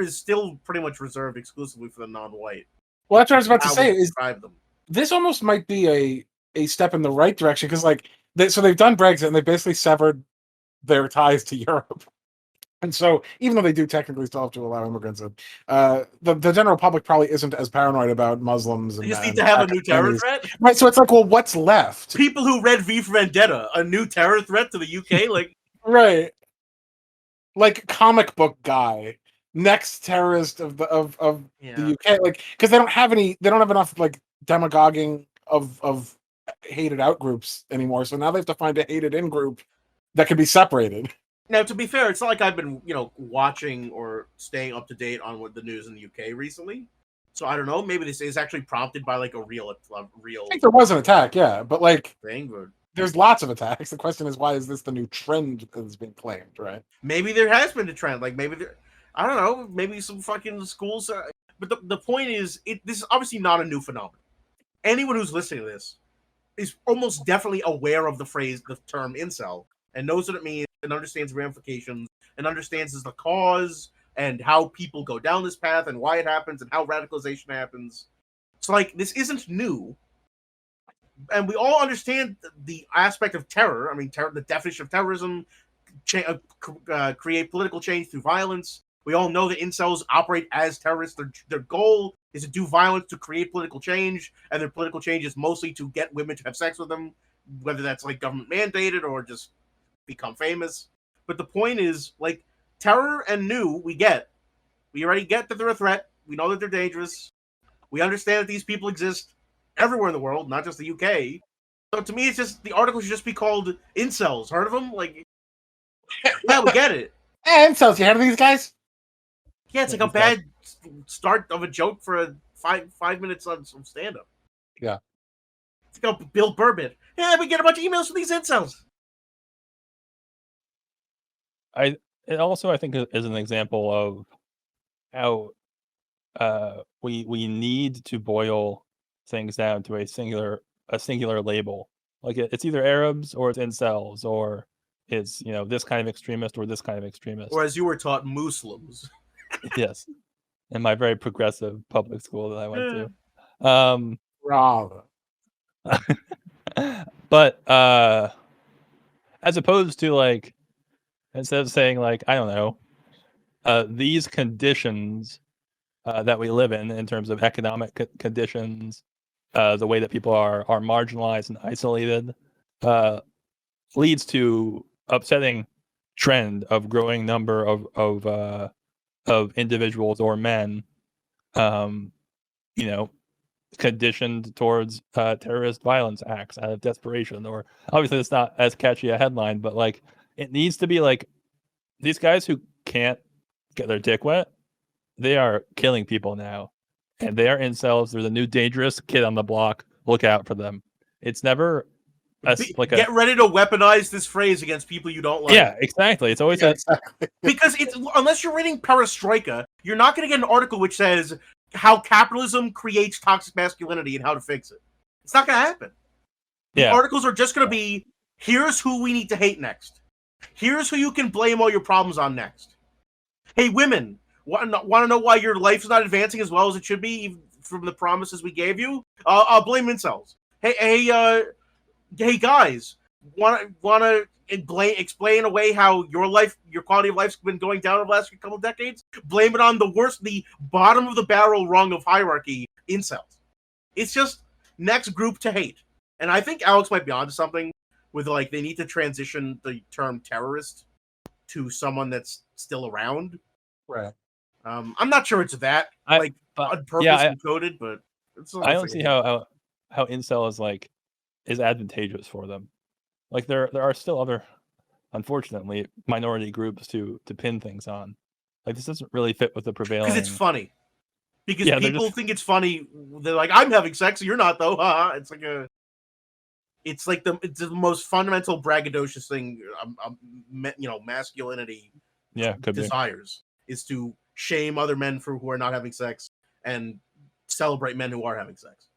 is still pretty much reserved exclusively for the non-white.
Well, that's what I was about to say.
Them.
This almost might be a step in the right direction because, so they've done Brexit and they basically severed their ties to Europe, and so even though they do technically still have to allow immigrants in, the general public probably isn't as paranoid about Muslims.
They just need to have a new terror threat,
right? So it's like, well, what's left?
People who read V for Vendetta, a new terror threat to the UK, like
right, like comic book guy. Next terrorist of the UK, like because they don't have enough like demagoguing of hated out groups anymore. So now they have to find a hated in group that can be separated.
Now, to be fair, it's not like I've been, watching or staying up to date on what the news in the UK recently. So I don't know. Maybe this is actually prompted by like a real.
I think there was an attack, yeah, but like
thing. But
there's lots of attacks. The question is, why is this the new trend that has been claimed, right?
maybe there has been a trend. Like maybe I don't know. Maybe some fucking schools. But the point is, this is obviously not a new phenomenon. Anyone who's listening to this is almost definitely aware of the term incel, and knows what it means, and understands ramifications, and understands the cause, and how people go down this path, and why it happens, and how radicalization happens. So, like, this isn't new. And we all understand the aspect of terror. I mean, the definition of terrorism, create political change through violence. We all know that incels operate as terrorists. Their goal is to do violence to create political change, and their political change is mostly to get women to have sex with them, whether that's like government mandated or just become famous. But the point is, like, terror and new, we already get that they're a threat. We know that they're dangerous. We understand that these people exist everywhere in the world, not just the UK. So to me, it's just the article should just be called "Incels." Heard of them? Like, yeah, we get it.
Hey, incels, you heard of these guys?
Yeah, it's like a bad start of a joke for a five minutes on some stand up.
Yeah,
it's like a Bill Burr bit. Yeah, we get a bunch of emails from these incels.
It also, I think, is an example of how we need to boil things down to a singular label. Like it's either Arabs or it's incels, or it's this kind of extremist or this kind of extremist.
Or as you were taught, Muslims.
Yes, in my very progressive public school that I went to.
Rather.
But as opposed to, like, instead of saying, like, I don't know, these conditions that we live in terms of economic conditions, the way that people are marginalized and isolated, leads to upsetting trend of growing number of individuals or men, conditioned towards terrorist violence acts out of desperation. Or obviously it's not as catchy a headline, but like it needs to be like these guys who can't get their dick wet, they are killing people now, and they are incels. They're the new dangerous kid on the block. Look out for them. It's never
get ready to weaponize this phrase against people you don't like.
Yeah, exactly. It's always
exactly.
Because unless you're reading Perestroika, you're not going to get an article which says how capitalism creates toxic masculinity and how to fix it. It's not going to happen. The articles are just going to be, here's who we need to hate next. Here's who you can blame all your problems on next. Hey, women, want to know why your life is not advancing as well as it should be, even from the promises we gave you? Blame incels. Hey, guys, want to explain away how your quality of life's been going down over the last couple of decades? Blame it on the bottom of the barrel rung of hierarchy, incels. It's just next group to hate. And I think Alex might be onto something with, like, they need to transition the term terrorist to someone that's still around.
Right.
I'm not sure it's that on purpose encoded, but
I don't see how incel is advantageous for them. Like there are still other, unfortunately, minority groups to pin things on. Like this doesn't really fit with the prevailing.
Because it's funny. Because people think it's funny. They're like, I'm having sex, you're not though. It's like it's the most fundamental braggadocious thing. Masculinity. Desires is to shame other men who are not having sex and celebrate men who are having sex.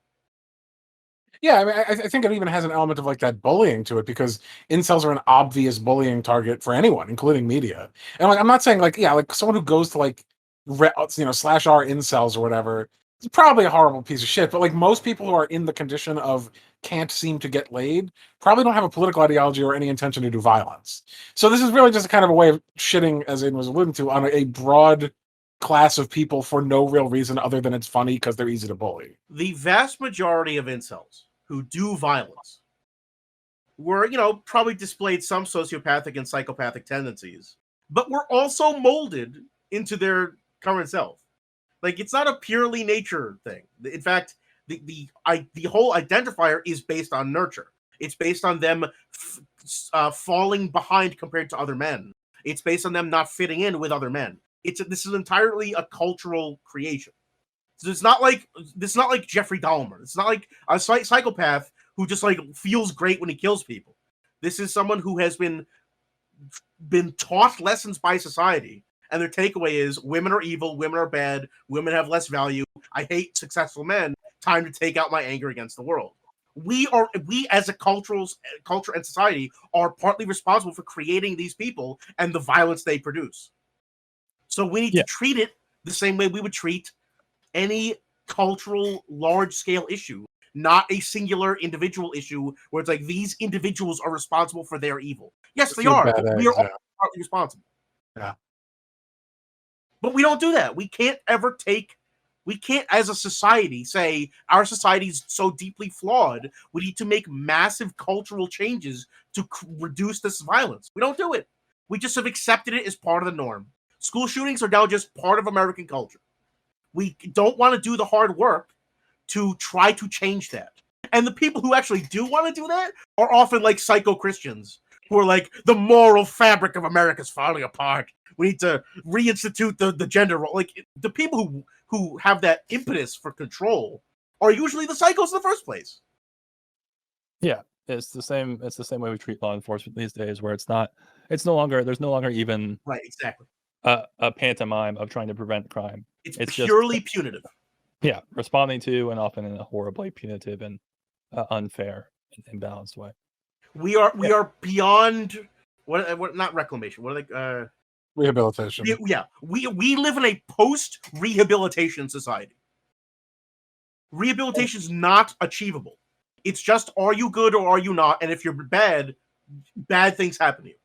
Yeah, I mean, I think it even has an element of like that bullying to it, because incels are an obvious bullying target for anyone, including media. And like, I'm not saying like someone who goes to like /r incels or whatever, it's probably a horrible piece of shit. But like most people who are in the condition of can't seem to get laid probably don't have a political ideology or any intention to do violence. So this is really just a kind of a way of shitting, as Aiden was alluding to, on a broad class of people for no real reason other than it's funny because they're easy to bully.
The vast majority of incels who do violence were, probably displayed some sociopathic and psychopathic tendencies, but were also molded into their current self. Like, it's not a purely nature thing. In fact, the whole identifier is based on nurture. It's based on them falling behind compared to other men. It's based on them not fitting in with other men. This is entirely a cultural creation. So it's not like Jeffrey Dahmer. It's not like a psychopath who just like feels great when he kills people. This is someone who has been taught lessons by society, and their takeaway is women are evil, women are bad, women have less value. I hate successful men. Time to take out my anger against the world. We as a culture and society are partly responsible for creating these people and the violence they produce. So we need to treat it the same way we would treat any cultural large-scale issue, not a singular individual issue where it's like these individuals are responsible for their evil. Yes, they are. We are all partly responsible.
Yeah.
But we don't do that. We can't as a society say our society is so deeply flawed, we need to make massive cultural changes to reduce this violence. We don't do it. We just have accepted it as part of the norm. School shootings are now just part of American culture. We don't want to do the hard work to try to change that. And the people who actually do want to do that are often like psycho Christians who are like, the moral fabric of America is falling apart. We need to reinstitute the gender role. Like the people who have that impetus for control are usually the psychos in the first place.
Yeah, it's the same way we treat law enforcement these days, where there's no longer even
right, exactly,
a pantomime of trying to prevent crime.
It's purely
just
punitive.
Yeah, responding to, and often in a horribly punitive and unfair and imbalanced way.
We are beyond what not reclamation. What are they?
Rehabilitation.
We live in a post-rehabilitation society. Rehabilitation is not achievable. It's just, are you good or are you not? And if you're bad things happen to you.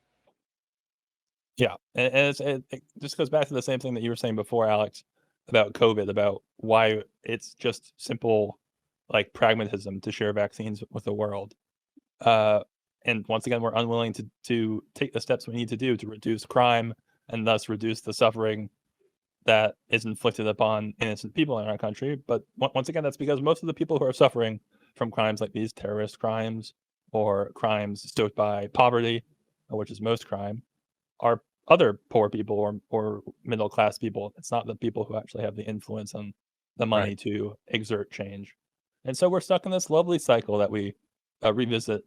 Yeah, and it just goes back to the same thing that you were saying before, Alex, about COVID, about why it's just simple, like, pragmatism to share vaccines with the world. And once again, we're unwilling to take the steps we need to do to reduce crime and thus reduce the suffering that is inflicted upon innocent people in our country. But once again, that's because most of the people who are suffering from crimes like these, terrorist crimes or crimes stoked by poverty, which is most crime, are other poor people or middle class people. It's not the people who actually have the influence and the money to exert change. And so we're stuck in this lovely cycle that we revisit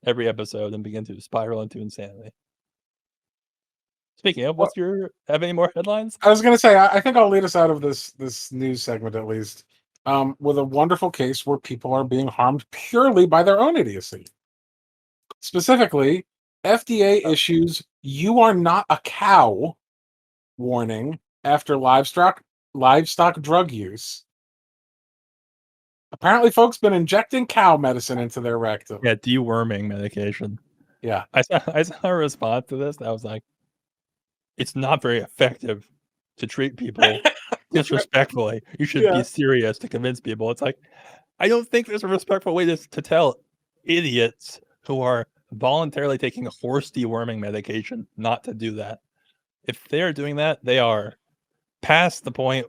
every episode and begin to spiral into insanity. Speaking of, have any more headlines?
I was going to say, I think I'll lead us out of this news segment at least, with a wonderful case where people are being harmed purely by their own idiocy. Specifically, FDA issues "You are not a cow" warning after livestock drug use. Apparently, folks been injecting cow medicine into their rectum.
Yeah, deworming medication.
Yeah,
I saw a response to this. I was like, it's not very effective to treat people disrespectfully. You should be serious to convince people. It's like, I don't think there's a respectful way to tell idiots who are voluntarily taking horse deworming medication not to do that. If they're doing that, they are past the point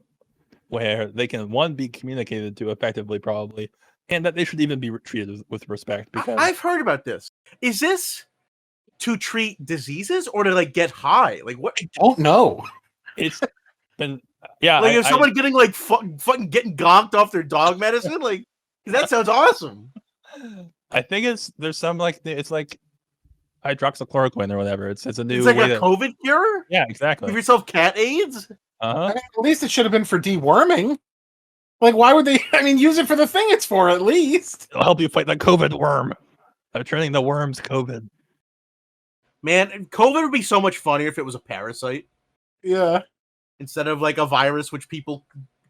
where they can, one, be communicated to effectively, probably, and that they should even be treated with respect. Because
I've heard about this. Is this to treat diseases or to like get high? Like what?
I don't know.
It's been
like if someone getting like fucking getting gonked off their dog medicine, like that sounds awesome.
I think there's some like it's like hydroxychloroquine or whatever. It's a new.
It's like a COVID cure.
Yeah, exactly.
Give yourself cat AIDS.
Uh-huh.
I mean, at least it should have been for deworming. Like, why would they? I mean, use it for the thing it's for, at least.
It'll help you fight the COVID worm. I'm turning the worms COVID.
Man, COVID would be so much funnier if it was a parasite.
Yeah.
Instead of like a virus which people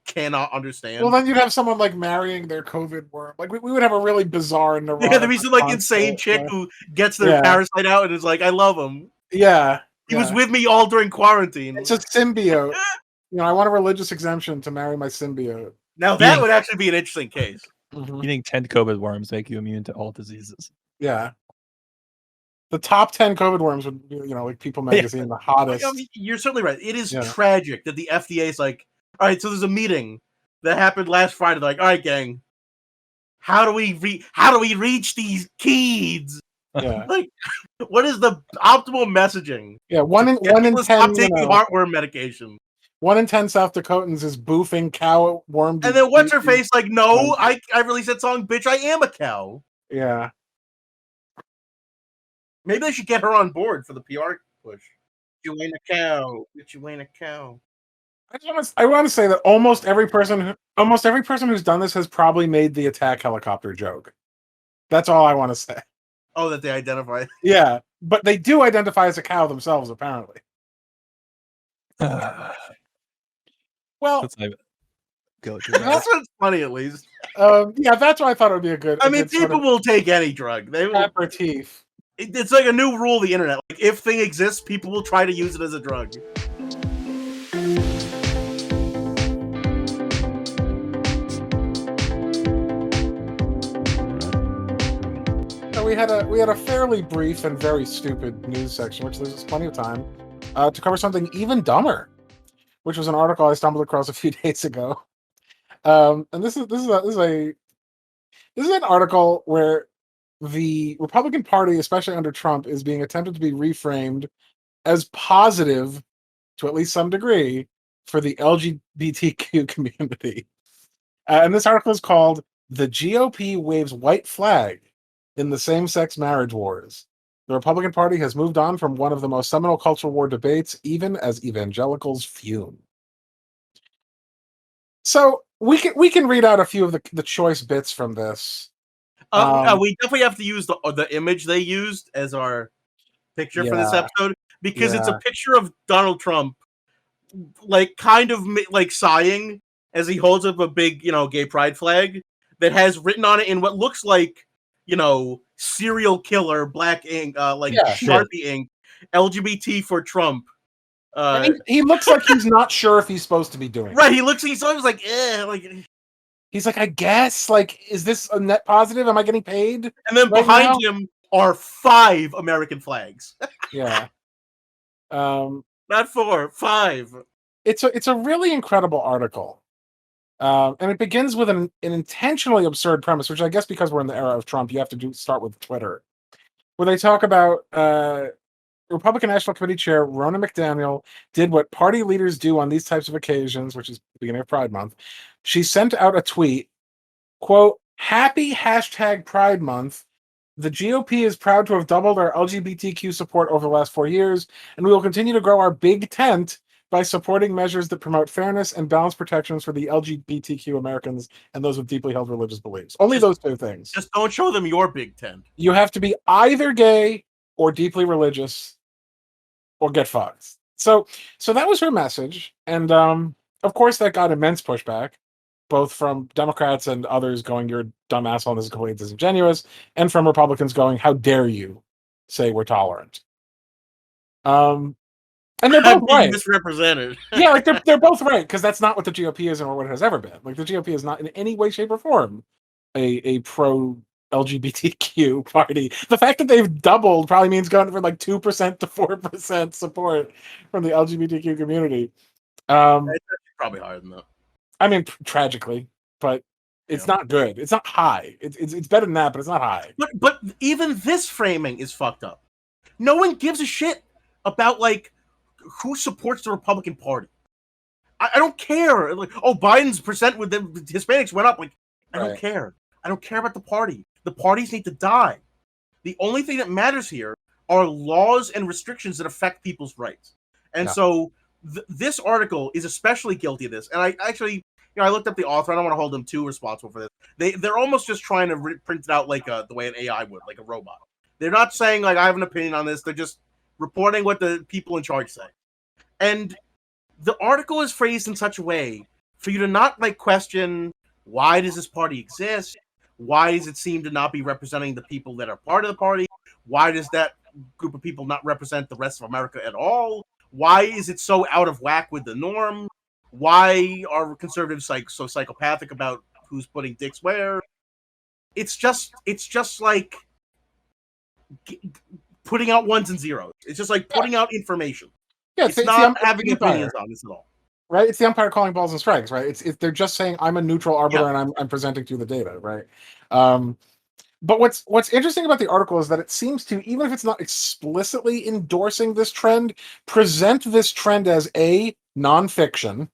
cannot understand.
Well, then you'd have someone like marrying their COVID worm. Like we would have a really bizarre neurotic.
Yeah, there'd be some like insane chick who gets their parasite out and is like, "I love him."
Yeah.
He was with me all during quarantine.
It's a symbiote. I want a religious exemption to marry my symbiote.
Now that would actually be an interesting case.
Mm-hmm. Eating 10 COVID worms make you immune to all diseases.
Yeah. The top 10 COVID worms would be, like People magazine, the hottest.
I mean, you're certainly right. It is tragic that the FDA is like, all right, so there's a meeting that happened last Friday. They're like, all right, gang, how do we reach these kids?
Yeah.
Like, what is the optimal messaging?
Yeah, one in 10,
stop taking heartworm medication.
1 in 10 South Dakotans is boofing cow worm.
And then what's her face? Like, no, I released that song, bitch. I am a cow.
Yeah.
Maybe they should get her on board for the PR push. You ain't a cow. Bitch, you ain't a cow.
I want to say that almost every person who's done this has probably made the attack helicopter joke. That's all I want to say.
Oh, that they identify.
Yeah, but they do identify as a cow themselves, apparently. Well,
that's
what's funny, at least.
Yeah, that's why I thought it would be a good.
I mean, people will take any drug. They will.
Aperitif.
It's like a new rule of the internet. Like, if thing exists, people will try to use it as a drug.
So we had a fairly brief and very stupid news section, which there's plenty of time to cover something even dumber, which was an article I stumbled across a few days ago. And this is an article where the Republican Party, especially under Trump, is being attempted to be reframed as positive, to at least some degree, for the LGBTQ community. And this article is called "The GOP Waves White Flag in the Same-Sex Marriage Wars. The Republican Party has moved on from one of the most seminal cultural war debates, even as evangelicals fume." So we can read out a few of the choice bits from this.
We definitely have to use the image they used as our picture for this episode, because it's a picture of Donald Trump, like kind of like sighing as he holds up a big, gay pride flag that has written on it in what looks like, serial killer black ink, Sharpie ink, LGBT for Trump.
He looks like he's not sure if he's supposed to be doing it.
Right, he's always like,
he's like, I guess, like, is this a net positive? Am I getting paid?
And then behind him are 5 American flags.
Yeah.
Not 4, 5.
It's a really incredible article. And it begins with an intentionally absurd premise, which I guess because we're in the era of Trump, you have to start with Twitter, where they talk about Republican National Committee Chair Ronna McDaniel did what party leaders do on these types of occasions, which is the beginning of Pride Month. She sent out a tweet, quote, "Happy #Pride Month. The GOP is proud to have doubled our LGBTQ support over the last 4 years, and we will continue to grow our big tent by supporting measures that promote fairness and balanced protections for the LGBTQ Americans and those with deeply held religious beliefs." Only those 2 things.
Just don't show them your big tent.
You have to be either gay or deeply religious or get fucked. So that was her message. And of course that got immense pushback, both from Democrats and others going, "You're a dumb asshole and this is completely disingenuous," and from Republicans going, "How dare you say we're tolerant?" And they're both right.
Misrepresented.
Yeah, like they're both right, because that's not what the GOP is or what it has ever been. Like, the GOP is not in any way, shape, or form a pro LGBTQ party. The fact that they've doubled probably means going from like 2% to 4% support from the LGBTQ community.
It's probably higher than that.
I mean, tragically, but it's not good. It's not high. It's better than that, but it's not high.
But even this framing is fucked up. No one gives a shit about like who supports the Republican Party. I don't care. Like, oh, Biden's percent with the Hispanics went up. Like, I don't care. I don't care about the party. The parties need to die. The only thing that matters here are laws and restrictions that affect people's rights. And so this article is especially guilty of this. And I actually, I looked up the author. I don't want to hold them too responsible for this. They're almost just trying to print it out like the way an AI would, like a robot. They're not saying like I have an opinion on this. They're just reporting what the people in charge say. And the article is phrased in such a way for you to not like question, why does this party exist? Why does it seem to not be representing the people that are part of the party? Why does that group of people not represent the rest of America at all? Why is it so out of whack with the norm? Why are conservatives so psychopathic about who's putting dicks where? It's just like putting out ones and zeros. It's just like putting out information. Yeah, it's not having opinions on this at all.
right? It's the umpire calling balls and strikes, right? They're just saying I'm a neutral arbiter and I'm presenting to you the data, right? But what's interesting about the article is that it seems to, even if it's not explicitly endorsing this trend, present this trend as A, nonfiction.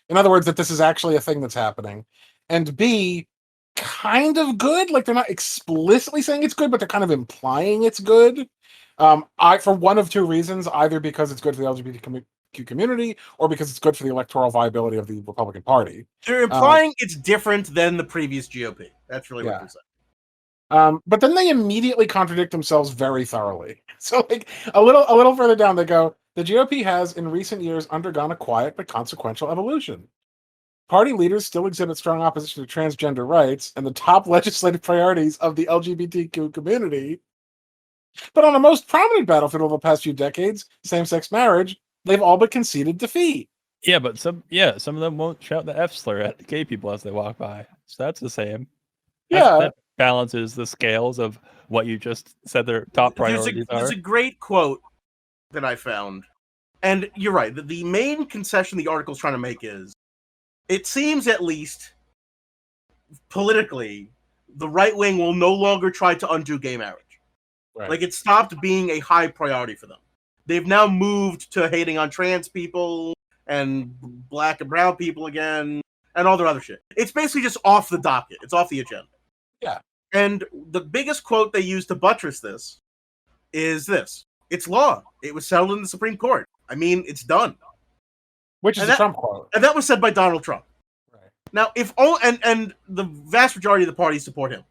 In other words, that this is actually a thing that's happening, and B, kind of good. Like they're not explicitly saying it's good, but they're kind of implying it's good. For one of two reasons, either because it's good for the LGBTQ community or because it's good for the electoral viability of the Republican Party.
They're implying it's different than the previous GOP. That's really what they're saying.
But then they immediately contradict themselves very thoroughly. So, like a little further down, they go, the GOP has in recent years undergone a quiet but consequential evolution. Party leaders still exhibit strong opposition to transgender rights and the top legislative priorities of the LGBTQ community. But on the most prominent battlefield over the past few decades, same-sex marriage, they've all but conceded defeat.
Yeah, but some of them won't shout the F slur at gay people as they walk by. So that's the same. That balances the scales of what you just said their top priorities are.
There's a great quote that I found. And you're right. The main concession the article's trying to make is, it seems at least politically, the right wing will no longer try to undo gay marriage. Right. Like, it stopped being a high priority for them. They've now moved to hating on trans people and black and brown people again and all their other shit. It's basically just off the docket. It's off the agenda.
Yeah.
And the biggest quote they use to buttress this is this. It's law. It was settled in the Supreme Court. I mean, it's done.
Which is a Trump quote.
And that was said by Donald Trump. Right. Now, if all and the vast majority of the parties support him.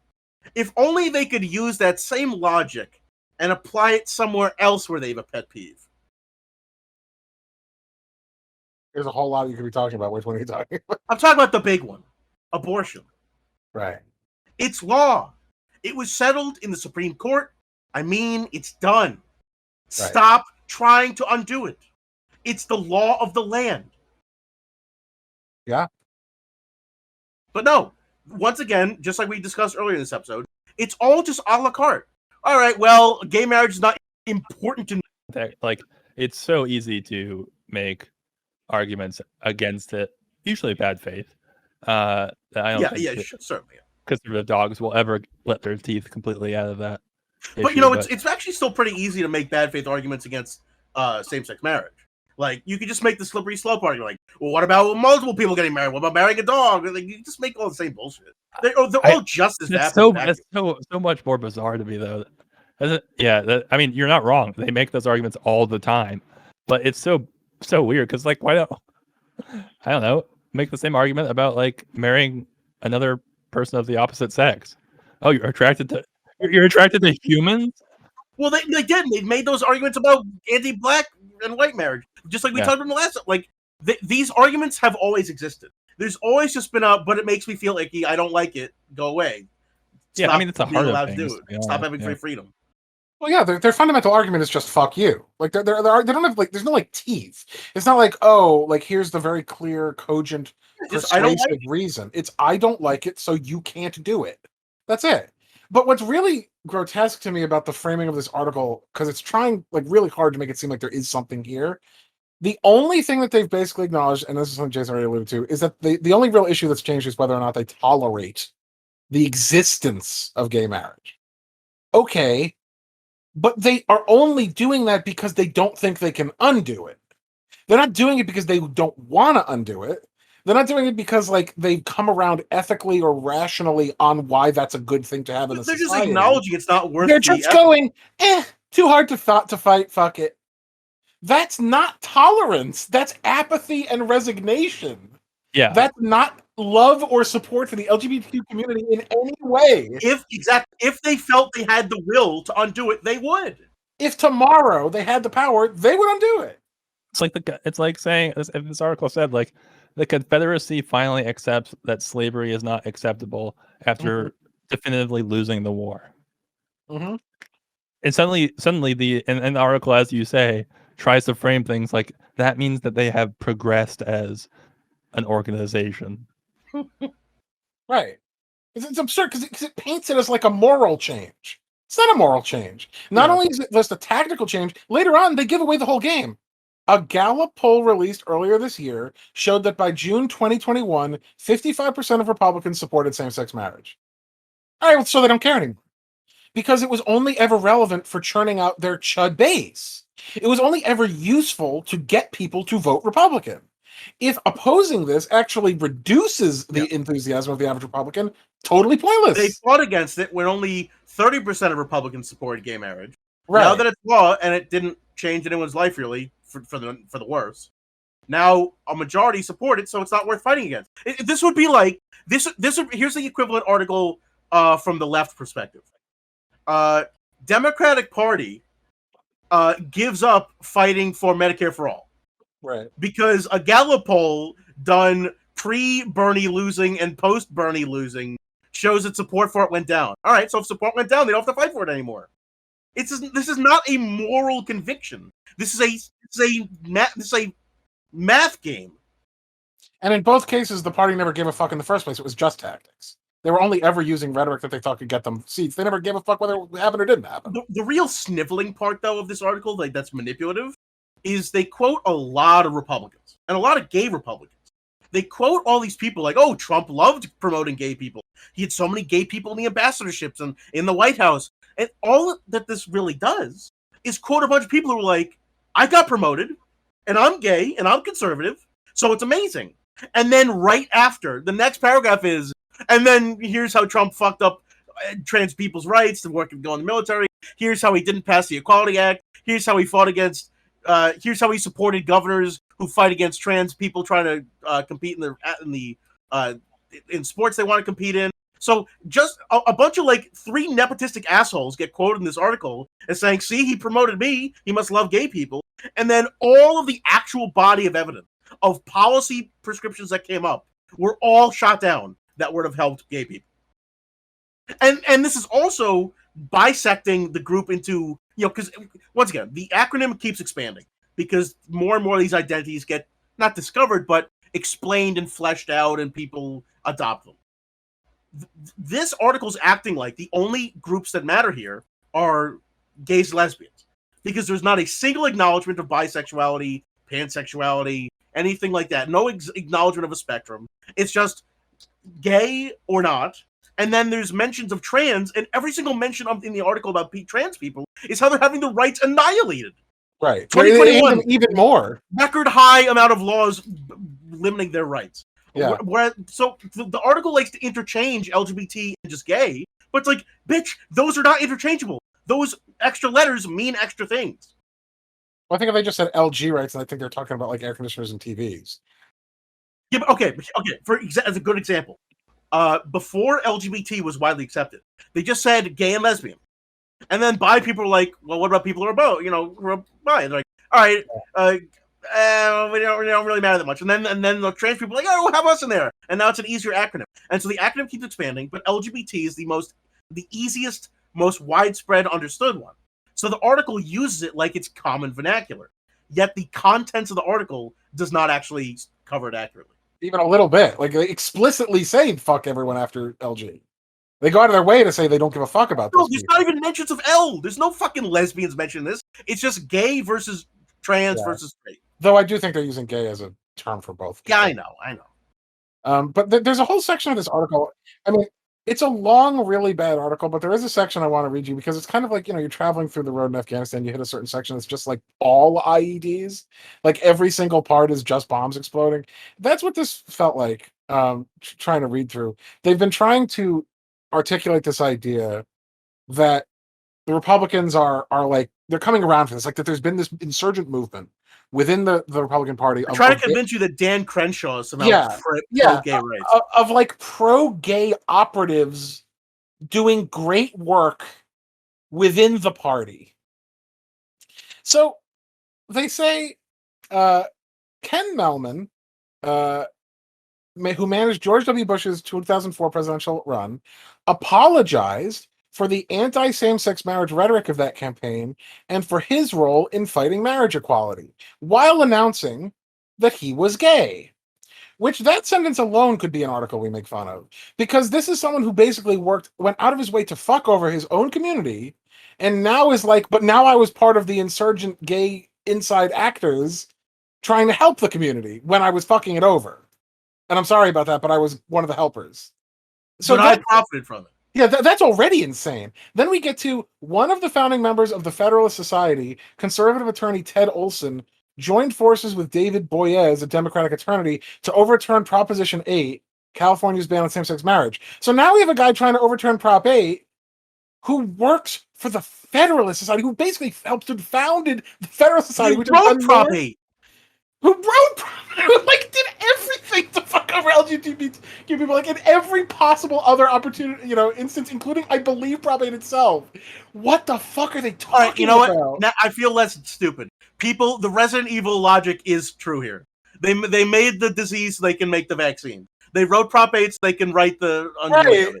If only they could use that same logic and apply it somewhere else where they have a pet peeve.
There's a whole lot you could be talking about. Which one are you talking about?
I'm talking about the big one. Abortion.
Right.
It's law. It was settled in the Supreme Court. I mean, it's done. Right. Stop trying to undo it. It's the law of the land.
Yeah.
But no, once again, just like we discussed earlier in this episode, it's all just a la carte. All right, well, gay marriage is not important to...
Like, it's so easy to make arguments against it, usually bad faith. That I don't think
certainly.
Conservative dogs will ever let their teeth completely out of that issue,
but, you know, it's actually still pretty easy to make bad faith arguments against same-sex marriage. Like, you could just make the slippery slope argument. Like, well, what about multiple people getting married? What about marrying a dog? Like, you just make all the same bullshit. They're all just as bad.
That's so much more bizarre to me, though. I mean, you're not wrong. They make those arguments all the time, but it's so weird because, like, why don't I don't know, make the same argument about like marrying another person of the opposite sex? Oh, you're attracted to humans?
Well, they did. They made those arguments about anti-black and white marriage, just like we talked about in the last. Like, these arguments have always existed. There's always just been but it makes me feel icky. I don't like it. Go away.
Stop, I mean, it's a hard thing to do
it. Stop having free freedom.
Well, yeah, their fundamental argument is just fuck you. Like they don't have like there's no like teeth. It's not like, oh, like here's the very clear, cogent, persuasive reason. It's I don't like it, so you can't do it. That's it. But what's really grotesque to me about the framing of this article, because it's trying like really hard to make it seem like there is something here. The only thing that they've basically acknowledged, and this is something Jason already alluded to, is that the only real issue that's changed is whether or not they tolerate the existence of gay marriage. Okay. But they are only doing that because they don't think they can undo it. They're not doing it because they don't want to undo it. They're not doing it because like they've come around ethically or rationally on why that's a good thing to have in a society.
They're just acknowledging it's not worth.
They're just going, too hard to fight. Fuck it. That's not tolerance. That's apathy and resignation.
Yeah,
that's not love or support for the LGBTQ community in any way.
If they felt they had the will to undo it, they would.
If tomorrow they had the power, they would undo it.
It's like saying, if this article said, like, the Confederacy finally accepts that slavery is not acceptable after definitively losing the war.
Mm-hmm.
And suddenly the article, as you say, tries to frame things like that means that they have progressed as an organization.
Right. It's absurd because it paints it as like a moral change. It's not a moral change. Not only is it just a tactical change, later on they give away the whole game. A Gallup poll released earlier this year showed that by June 2021, 55% of Republicans supported same-sex marriage. All right, so they don't care anymore. Because it was only ever relevant for churning out their chud base. It was only ever useful to get people to vote Republican. If opposing this actually reduces the enthusiasm of the average Republican, totally pointless.
They fought against it when only 30% of Republicans supported gay marriage.
Right.
Now that it's law and it didn't change anyone's life really for the worse, now a majority support it, so it's not worth fighting against. This would be like this. Here's the equivalent article from the left perspective. Democratic Party gives up fighting for Medicare for all.
Right.
Because a Gallup poll done pre-Bernie losing and post-Bernie losing shows that support for it went down. All right, so if support went down, they don't have to fight for it anymore. This is not a moral conviction. This is a math game.
And in both cases, the party never gave a fuck in the first place. It was just tactics. They were only ever using rhetoric that they thought could get them seats. They never gave a fuck whether it happened or didn't happen.
The real sniveling part, though, of this article, like that's manipulative, is they quote a lot of Republicans and a lot of gay Republicans. They quote all these people like, oh, Trump loved promoting gay people. He had so many gay people in the ambassadorships and in the White House. And all that this really does is quote a bunch of people who are like, I got promoted, and I'm gay, and I'm conservative, so it's amazing. And then right after, the next paragraph is, and then here's how Trump fucked up trans people's rights to work and go in the military. Here's how he didn't pass the Equality Act. Here's how he fought against, here's how he supported governors who fight against trans people trying to compete in sports they want to compete in. So just a bunch of like three nepotistic assholes get quoted in this article as saying, see, he promoted me, he must love gay people. And then all of the actual body of evidence of policy prescriptions that came up were all shot down that would have helped gay people. And this is also bisecting the group into, because once again, the acronym keeps expanding because more and more of these identities get not discovered, but explained and fleshed out and people adopt them. This article's acting like the only groups that matter here are gays and lesbians because there's not a single acknowledgement of bisexuality, pansexuality, anything like that. No acknowledgement of a spectrum. It's just gay or not. And then there's mentions of trans, and every single mention in the article about trans people is how they're having their rights annihilated.
Right.
2021,
even more.
Record high amount of laws limiting their rights.
Yeah.
So the article likes to interchange LGBT and just gay, but it's like, bitch, those are not interchangeable. Those extra letters mean extra things.
Well, I think if they just said LG rights, and I think they're talking about like air conditioners and TVs.
Yeah, but okay. As a good example, before LGBT was widely accepted, they just said gay and lesbian, and then bi people were like, well, what about people who are both? Who are bi? And they're like, all right, we don't really matter that much. And then the trans people are like, oh, have us in there. And now it's an easier acronym. And so the acronym keeps expanding, but LGBT is the easiest, most widespread understood one. So the article uses it like it's common vernacular. Yet the contents of the article does not actually cover it accurately.
Even a little bit. Like they explicitly say fuck everyone after LG. They go out of their way to say they don't give a fuck about this.
No, there's not even mentions of L. There's no fucking lesbians mentioned in this. It's just gay versus trans versus straight.
Though I do think they're using gay as a term for both.
Yeah, I know.
But there's a whole section of this article. I mean, it's a long, really bad article, but there is a section I want to read you because it's kind of like, you're traveling through the road in Afghanistan, you hit a certain section that's just like all IEDs. Like every single part is just bombs exploding. That's what this felt like, trying to read through. They've been trying to articulate this idea that the Republicans are like, they're coming around for this, like that there's been this insurgent movement within the Republican Party.
I'm trying to convince you that Dan Crenshaw is somehow pro-gay rights.
Of like pro-gay operatives doing great work within the party. So they say Ken Melman, who managed George W. Bush's 2004 presidential run, apologized for the anti-same-sex marriage rhetoric of that campaign and for his role in fighting marriage equality, while announcing that he was gay. Which that sentence alone could be an article we make fun of. Because this is someone who basically went out of his way to fuck over his own community, and now is like, but now I was part of the insurgent gay inside actors trying to help the community when I was fucking it over. And I'm sorry about that, but I was one of the helpers.
So I profited from it.
Yeah, that's already insane. Then we get to one of the founding members of the Federalist Society, conservative attorney Ted Olson, joined forces with David Boies, a Democratic attorney, to overturn Proposition 8, California's ban on same-sex marriage. So now we have a guy trying to overturn Prop 8 who works for the Federalist Society, who basically helped to founded the Federalist Society, which
wrote Prop 8.
Who like did everything to fuck over LGBTQ people, like in every possible other opportunity, instance, including I believe Prop 8 itself. What the fuck are they talking about?
All right, you know what? Now I feel less stupid. People, the Resident Evil logic is true here. They made the disease so they can make the vaccine. They wrote Prop 8 so they can write the undoing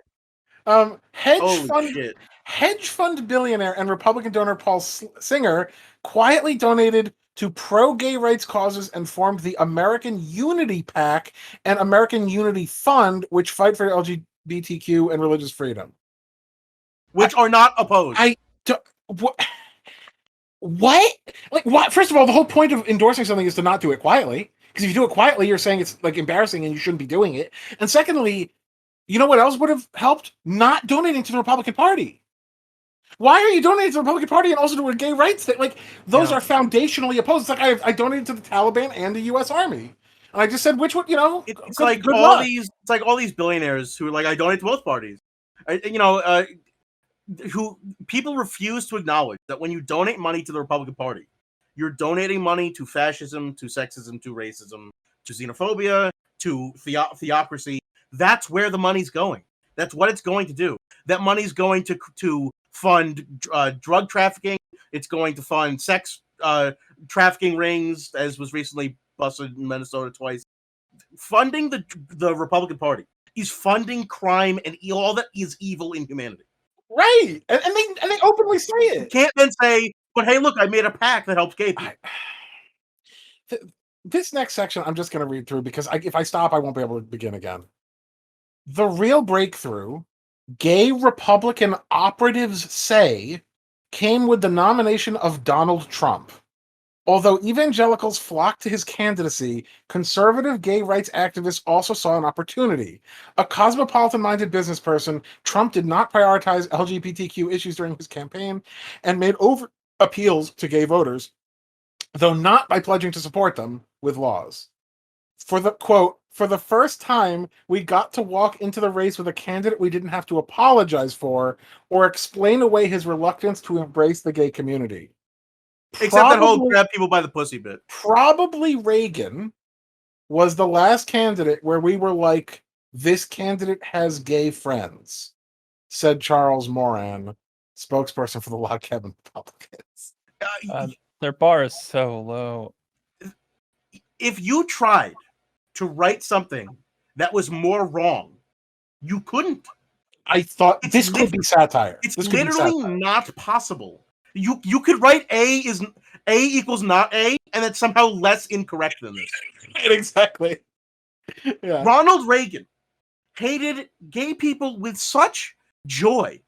of it.
Hedge fund billionaire and Republican donor Paul Singer quietly donated to pro-gay rights causes and formed the American Unity PAC and American Unity Fund, which fight for LGBTQ and religious freedom.
Which are not opposed.
What? Like, what? First of all, the whole point of endorsing something is to not do it quietly. Because if you do it quietly, you're saying it's like embarrassing and you shouldn't be doing it. And secondly, you know what else would have helped? Not donating to the Republican Party. Why are you donating to the Republican Party and also to a gay rights thing? Like, those are foundationally opposed. It's like I donated to the Taliban and the U.S. Army, and I just said which one.
It's like all these billionaires who are like, I donate to both parties. Who people refuse to acknowledge that when you donate money to the Republican Party, you're donating money to fascism, to sexism, to racism, to xenophobia, to theocracy. That's where the money's going. That's what it's going to do. That money's going to fund drug trafficking. It's going to fund sex trafficking rings, as was recently busted in Minnesota twice. Funding the Republican Party is funding crime and all that is evil in humanity.
Right, and they openly say it.
You can't then say, "But hey, look, I made a PAC that helps gay people."
This next section, I'm just going to read through because if I stop, I won't be able to begin again. The real breakthrough, gay Republican operatives say, came with the nomination of Donald Trump. Although evangelicals flocked to his candidacy, conservative gay rights activists also saw an opportunity. A cosmopolitan-minded business person, Trump did not prioritize LGBTQ issues during his campaign and made overt appeals to gay voters, though not by pledging to support them with laws. For the first time, we got to walk into the race with a candidate we didn't have to apologize for or explain away his reluctance to embrace the gay community.
Except that whole grab people by the pussy bit.
Probably Reagan was the last candidate where we were like, this candidate has gay friends, said Charles Moran, spokesperson for the Log Cabin Republicans.
Their bar is so low.
If you tried to write something that was more wrong, you couldn't.
I thought this could be satire.
It's literally not possible. You could write A equals not A, and that's somehow less incorrect than this.
Exactly. Yeah.
Ronald Reagan hated gay people with such joy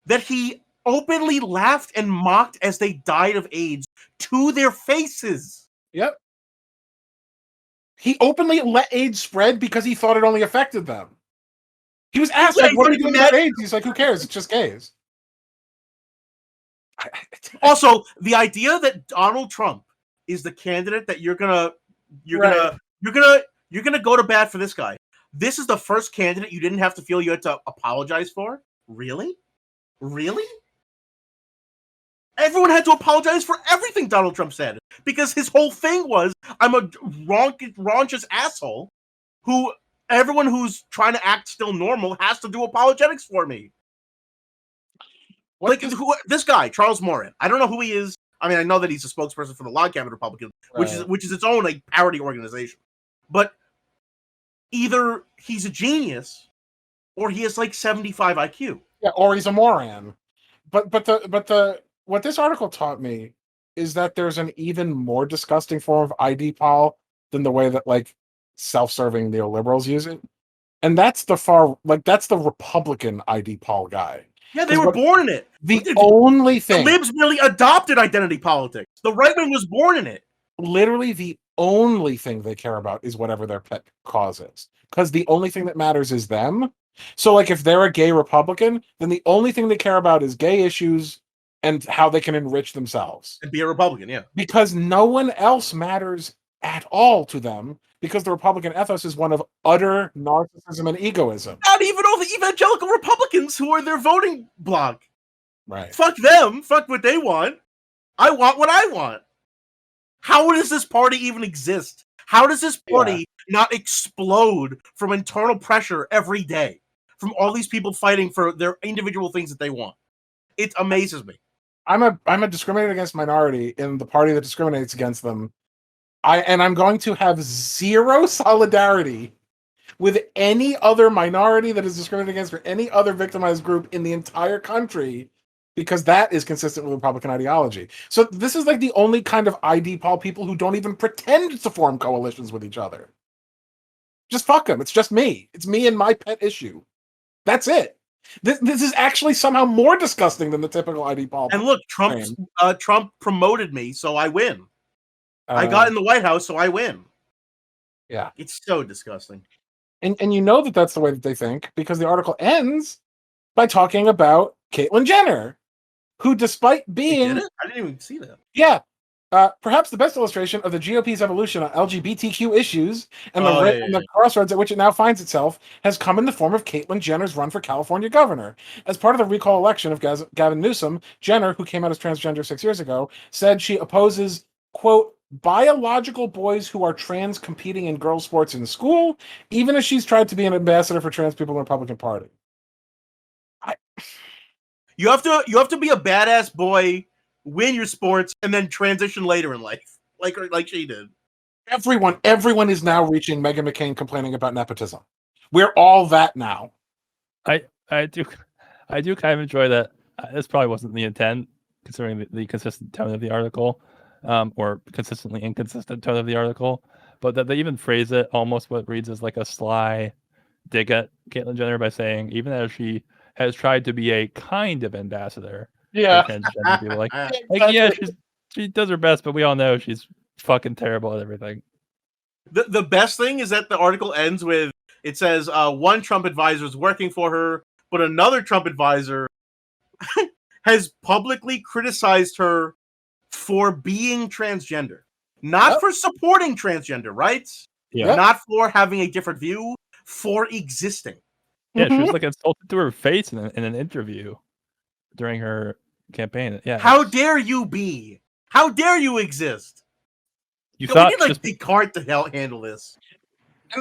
that he openly laughed and mocked as they died of AIDS to their faces.
Yep. He openly let AIDS spread because he thought it only affected them. He was asked, what are you doing about AIDS? He's like, who cares? It's just gays.
Also, the idea that Donald Trump is the candidate that you're gonna go to bat for this guy. This is the first candidate you didn't have to feel you had to apologize for? Really? Everyone had to apologize for everything Donald Trump said because his whole thing was, I'm a raunchous asshole who everyone who's trying to act still normal has to do apologetics for me. This guy, Charles Moran, I don't know who he is. I mean, I know that he's a spokesperson for the Log Cabin Republicans, which is its own parody organization. But either he's a genius or he has 75 IQ.
Yeah, or he's a moron. But what this article taught me is that there's an even more disgusting form of ID pol than the way that self-serving neoliberals use it. And that's the Republican ID pol guy.
Yeah, they were born in it.
The only thing.
The libs merely adopted identity politics. The right wing was born in it.
Literally the only thing they care about is whatever their pet cause is. Because the only thing that matters is them. So, like, if they're a gay Republican, then the only thing they care about is gay issues and how they can enrich themselves.
And be a Republican, yeah.
Because no one else matters at all to them, because the Republican ethos is one of utter narcissism and egoism.
Not even all the evangelical Republicans who are their voting bloc.
Right.
Fuck them. Fuck what they want. I want what I want. How does this party even exist? How does this party not explode from internal pressure every day? From all these people fighting for their individual things that they want. It amazes me.
I'm a discriminated against minority in the party that discriminates against them. I'm going to have zero solidarity with any other minority that is discriminated against or any other victimized group in the entire country, because that is consistent with Republican ideology. So this is like the only kind of ID Paul people who don't even pretend to form coalitions with each other. Just fuck them. It's just me. It's me and my pet issue. That's it. This is actually somehow more disgusting than the typical ID Paul.
And look, Trump promoted me, so I win. I got in the White House, so I win.
Yeah.
It's so disgusting.
And you know that that's the way that they think, because the article ends by talking about Caitlyn Jenner, who, despite being...
I didn't even see that.
Yeah. Perhaps the best illustration of the GOP's evolution on LGBTQ issues and the crossroads at which it now finds itself has come in the form of Caitlyn Jenner's run for California governor. As part of the recall election of Gavin Newsom, Jenner, who came out as transgender 6 years ago, said she opposes, quote, biological boys who are trans competing in girls' sports in school, even as she's tried to be an ambassador for trans people in the Republican Party.
You have to be a badass boy, win your sports, and then transition later in life, like she did.
Everyone is now reaching Meghan McCain complaining about nepotism. We're all that now.
I do kind of enjoy that. This probably wasn't the intent, considering the consistent tone of the article, or consistently inconsistent tone of the article, but that they even phrase it almost what reads as like a sly dig at Caitlyn Jenner by saying, even as she has tried to be a kind of ambassador.
Yeah.
People yeah, she does her best, but we all know she's fucking terrible at everything.
The best thing is that the article ends with, it says, one Trump advisor is working for her, but another Trump advisor has publicly criticized her for being transgender. Not for supporting transgender rights.
Yeah.
Not for having a different view, for existing.
Yeah, she was like insulted to her face in an interview during her campaign. Yeah.
How dare you be? How dare you exist?
You
thought we need Descartes to handle this.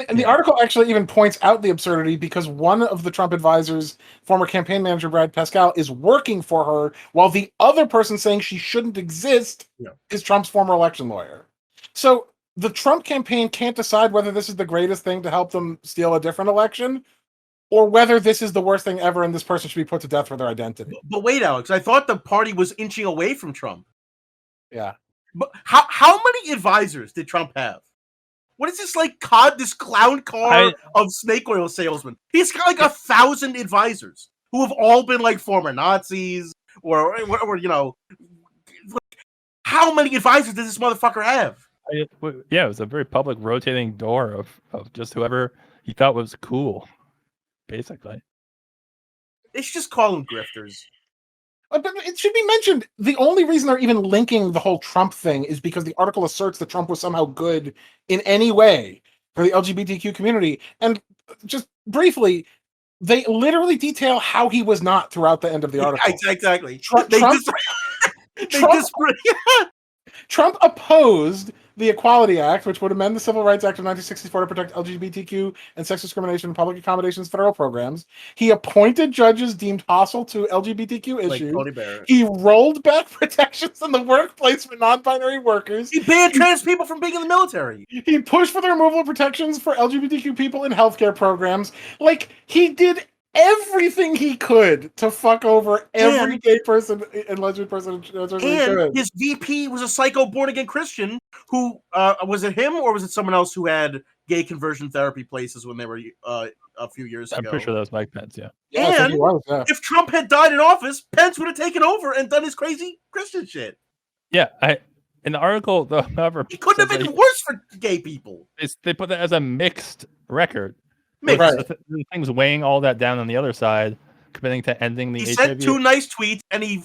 And the article actually even points out the absurdity, because one of the Trump advisors, former campaign manager Brad Pascal, is working for her, while the other person saying she shouldn't exist is Trump's former election lawyer. So the Trump campaign can't decide whether this is the greatest thing to help them steal a different election, or whether this is the worst thing ever and this person should be put to death for their identity.
But wait, Alex, I thought the party was inching away from Trump.
Yeah.
But how many advisors did Trump have? What is this, like, this clown car of snake oil salesmen? He's got like 1,000 advisors who have all been like former Nazis or you know, like, how many advisors does this motherfucker have?
Yeah, it was a very public rotating door of just whoever he thought was cool, basically.
They should just call them grifters.
But it should be mentioned, the only reason they're even linking the whole Trump thing is because the article asserts that Trump was somehow good in any way for the LGBTQ community. And just briefly, they literally detail how he was not throughout the end of the article.
Exactly.
Trump opposed the Equality Act, which would amend the Civil Rights Act of 1964 to protect LGBTQ and sex discrimination in public accommodations federal programs. He appointed judges deemed hostile to LGBTQ issues. He rolled back protections in the workplace for non-binary workers.
He banned trans people from being in the military.
He pushed for the removal of protections for LGBTQ people in healthcare programs. Like, he did everything he could to fuck over every gay person and lesbian person.
And his VP was a psycho born-again Christian who, was it him or was it someone else who had gay conversion therapy places when they were a few years ago?
I'm pretty sure that was Mike Pence,
And if Trump had died in office, Pence would have taken over and done his crazy Christian shit.
Yeah, In the article, though, however,
It couldn't have been worse for gay people.
They put that as a mixed record.
Mixed.
Right.
The things weighing all that down on the other side, committing to ending the
He
HIV.
sent 2 nice tweets and he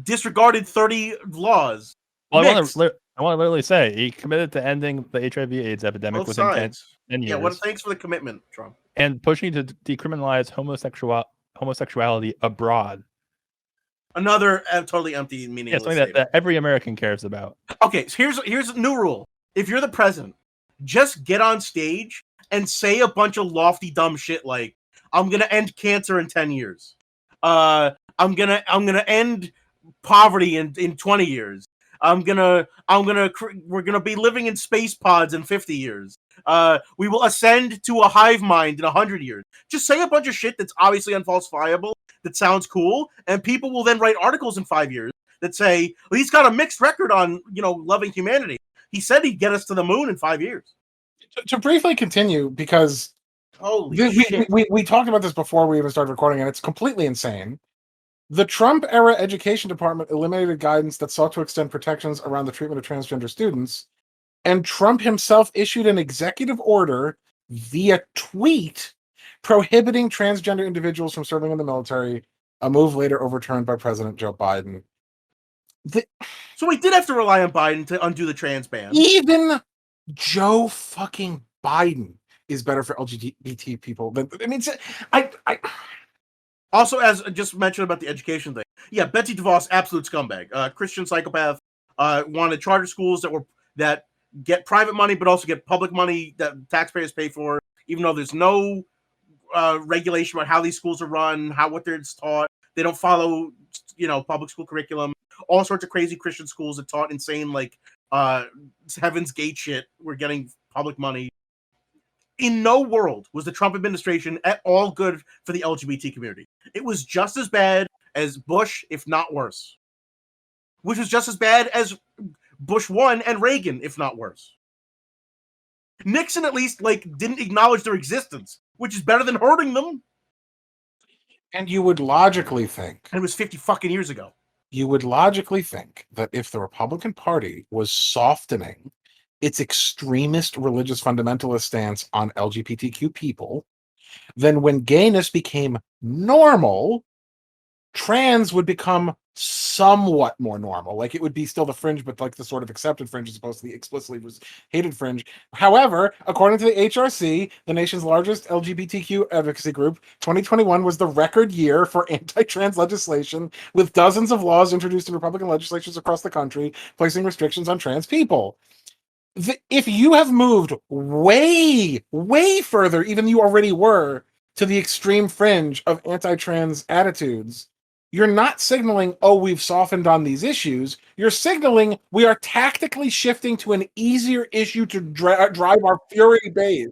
disregarded 30 laws.
Well, I want to literally say he committed to ending the HIV/AIDS epidemic
Both
within 10 years.
Yeah, thanks for the commitment, Trump.
And pushing to decriminalize homosexuality abroad.
Another totally empty, meaningless.
Yeah, something that every American cares about.
Okay, so here's a new rule. If you're the president, just get on stage and say a bunch of lofty, dumb shit like, "I'm gonna end cancer in 10 years. I'm gonna end poverty in 20 years. We're gonna be living in space pods in 50 years. We will ascend to a hive mind in 100 years." Just say a bunch of shit that's obviously unfalsifiable, that sounds cool, and people will then write articles in 5 years that say, well, he's got a mixed record on, loving humanity. He said he'd get us to the moon in 5 years.
To briefly continue, because we talked about this before we even started recording, and it's completely insane. The Trump-era Education Department eliminated guidance that sought to extend protections around the treatment of transgender students, and Trump himself issued an executive order via tweet prohibiting transgender individuals from serving in the military, a move later overturned by President Joe Biden.
So we did have to rely on Biden to undo the trans ban.
Even Joe fucking Biden is better for LGBT people than, I
Also, as I just mentioned about the education thing, yeah, Betsy DeVos, absolute scumbag, Christian psychopath, wanted charter schools that get private money but also get public money that taxpayers pay for, even though there's no regulation about how these schools are run, what they're taught. They don't follow, public school curriculum. All sorts of crazy Christian schools that taught insane, Heaven's Gate shit. We're getting public money. In no world was the Trump administration at all good for the LGBT community. It was just as bad as Bush, if not worse. Which was just as bad as Bush 1 and Reagan, if not worse. Nixon at least didn't acknowledge their existence, which is better than hurting them.
And you would logically think,
and it was 50 fucking years ago.
You would logically think that if the Republican Party was softening its extremist religious fundamentalist stance on LGBTQ people, then when gayness became normal, trans would become somewhat more normal. It would be still the fringe, but the sort of accepted fringe as opposed to the explicitly hated fringe. However, according to the HRC, the nation's largest LGBTQ advocacy group, 2021 was the record year for anti-trans legislation, with dozens of laws introduced in Republican legislatures across the country placing restrictions on trans people. If you have moved way, way further, even you already were, to the extreme fringe of anti-trans attitudes, you're not signaling, oh, we've softened on these issues. You're signaling we are tactically shifting to an easier issue to drive our fury base.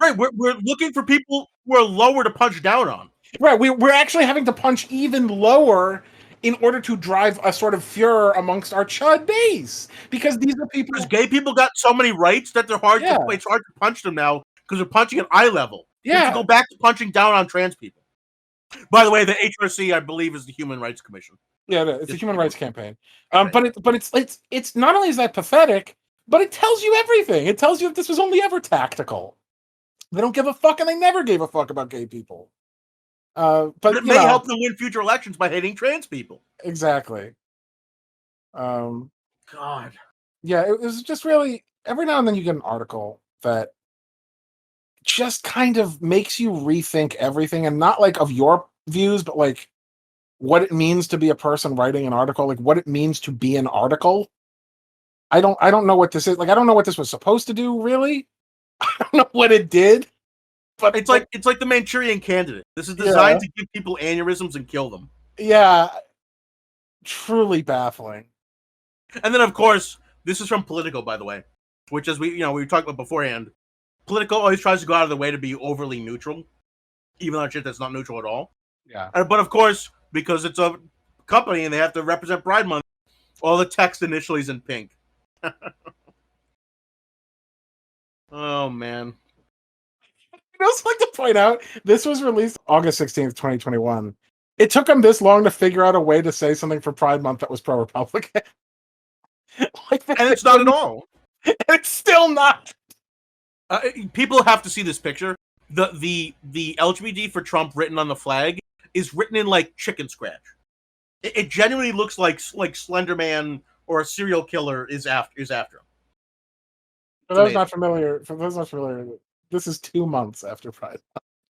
Right, we're looking for people who are lower to punch down on.
Right, we're actually having to punch even lower in order to drive a sort of furor amongst our chud base. Because these are people...
Because gay people got so many rights that it's hard to punch them now because they're punching at eye level.
Yeah.
We have to go back to punching down on trans people. By the way, the HRC, I believe, is the Human Rights Commission.
Yeah, it's the Human Rights Campaign. But it's not only is that pathetic, but it tells you everything. It tells you that this was only ever tactical. They don't give a fuck, and they never gave a fuck about gay people. But
it may help them win future elections by hating trans people.
Exactly.
God.
Yeah, it was just really, every now and then you get an article that just kind of makes you rethink everything, and not of your views, but what it means to be a person writing an article, what it means to be an article. I don't know what this is. I don't know what this was supposed to do, really. I don't know what it did. But
it's like the Manchurian Candidate. This is designed to give people aneurysms and kill them.
Yeah. Truly baffling.
And then, of course, this is from Politico, by the way, which, as we were talking about beforehand, Politico always tries to go out of the way to be overly neutral, even on shit that's not neutral at all.
Yeah.
But of course, because it's a company and they have to represent Pride Month, all the text initially is in pink. Oh, man.
I'd also like to point out, this was released August 16th, 2021. It took them this long to figure out a way to say something for Pride Month that was pro-Republican. Like,
And it's not at all.
It's still not.
People have to see this picture. The LGBT for Trump written on the flag is written in like chicken scratch. It genuinely looks like Slender Man or a serial killer is after him.
For those not familiar, this is 2 months after Pride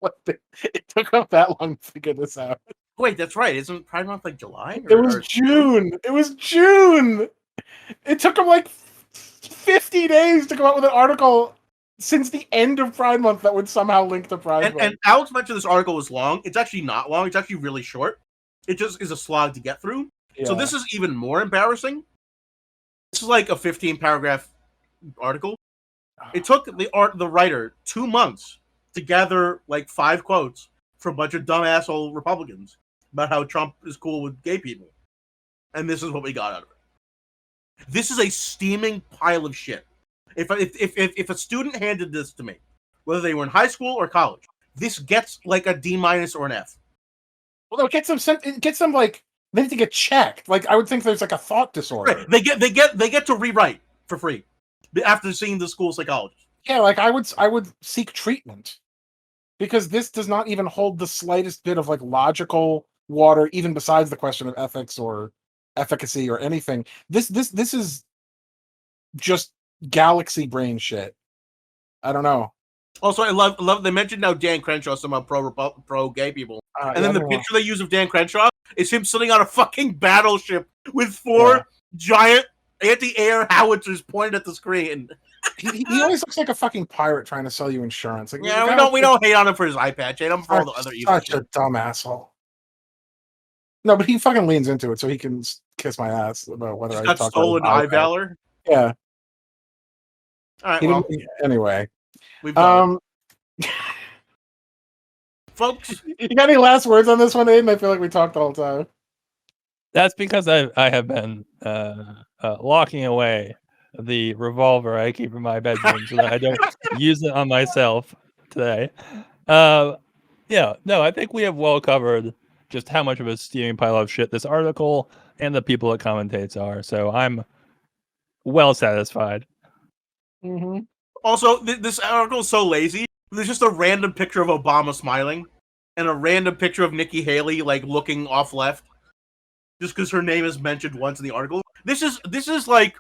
Month. It took them that long to figure this out.
Wait, that's right. Isn't Pride Month like July?
It was June. It was June. It took them like 50 days to come up with an article since the end of Pride Month that would somehow link to Pride Month.
And Alex mentioned this article was long. It's actually not long. It's actually really short. It just is a slog to get through. Yeah. So this is even more embarrassing. This is like a 15-paragraph article. It took the writer 2 months to gather like 5 quotes from a bunch of dumb asshole Republicans about how Trump is cool with gay people. And this is what we got out of it. This is a steaming pile of shit. If a student handed this to me, whether they were in high school or college, this gets like a D- or an F.
Well, no, it gets them like they need to get checked. Like I would think there's like a thought disorder.
Right. They get to rewrite for free after seeing the school psychologist.
Yeah, like I would seek treatment because this does not even hold the slightest bit of like logical water, even besides the question of ethics or efficacy or anything. This is just galaxy brain shit. I don't know.
Also, I love they mentioned now Dan Crenshaw somehow pro gay people, and then the picture they use of Dan Crenshaw is him sitting on a fucking battleship with 4 giant anti-air howitzers pointed at the screen.
He always looks like a fucking pirate trying to sell you insurance. Like,
yeah, we don't hate on him for his eye patch. Hate him for all the other evil.
Such a dumb asshole. No, but he fucking leans into it so he can kiss my ass about whether I
got stolen eye valor.
Yeah.
All right. Well,
anyway,
we've done folks.
You got any last words on this one, Aiden? I feel like we talked the whole time.
That's because I have been locking away the revolver I keep in my bedroom so that I don't use it on myself today. Yeah, no, I think we have well covered just how much of a steaming pile of shit this article and the people it commentates are. So I'm well satisfied.
Mm-hmm.
Also, this article is so lazy. There's just a random picture of Obama smiling and a random picture of Nikki Haley like looking off left, just because her name is mentioned once in the article. This is like,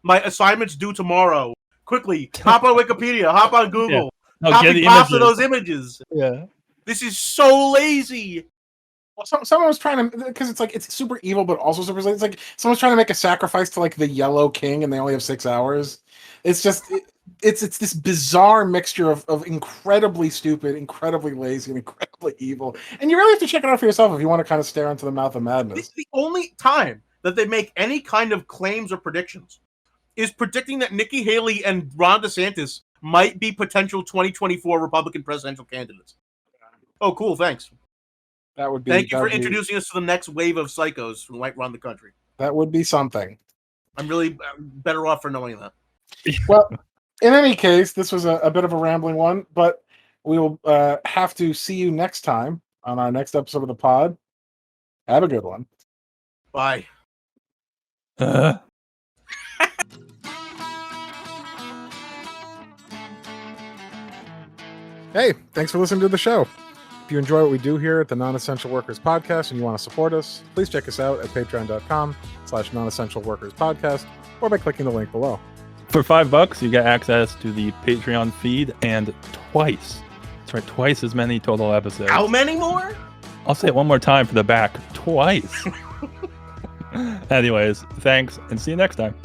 my assignment's due tomorrow. Quickly, hop on Wikipedia, hop on Google, copy pasta those images.
Yeah,
this is so lazy.
Well, someone was trying to, because it's super evil, but also super lazy. It's like someone's trying to make a sacrifice to like the Yellow King, and they only have 6 hours. It's just it's this bizarre mixture of incredibly stupid, incredibly lazy, and incredibly evil. And you really have to check it out for yourself if you want to kind of stare into the mouth of madness.
It's the only time that they make any kind of claims or predictions is predicting that Nikki Haley and Ron DeSantis might be potential 2024 Republican presidential candidates. Oh, cool! Thanks.
That would be.
Thank you for introducing us to the next wave of psychos who might run the country.
That would be something.
I'm really better off for knowing that.
Well, in any case, this was a bit of a rambling one, but we will have to see you next time on our next episode of the pod. Have a good one.
Bye.
Hey, thanks for listening to the show. If you enjoy what we do here at the Non-Essential Workers Podcast and you want to support us, please check us out at patreon.com/non-essential-workers-podcast or by clicking the link below.
For $5, you get access to the Patreon feed and twice as many total episodes.
How many more?
I'll say it one more time for the back. Twice. Anyways, thanks and see you next time.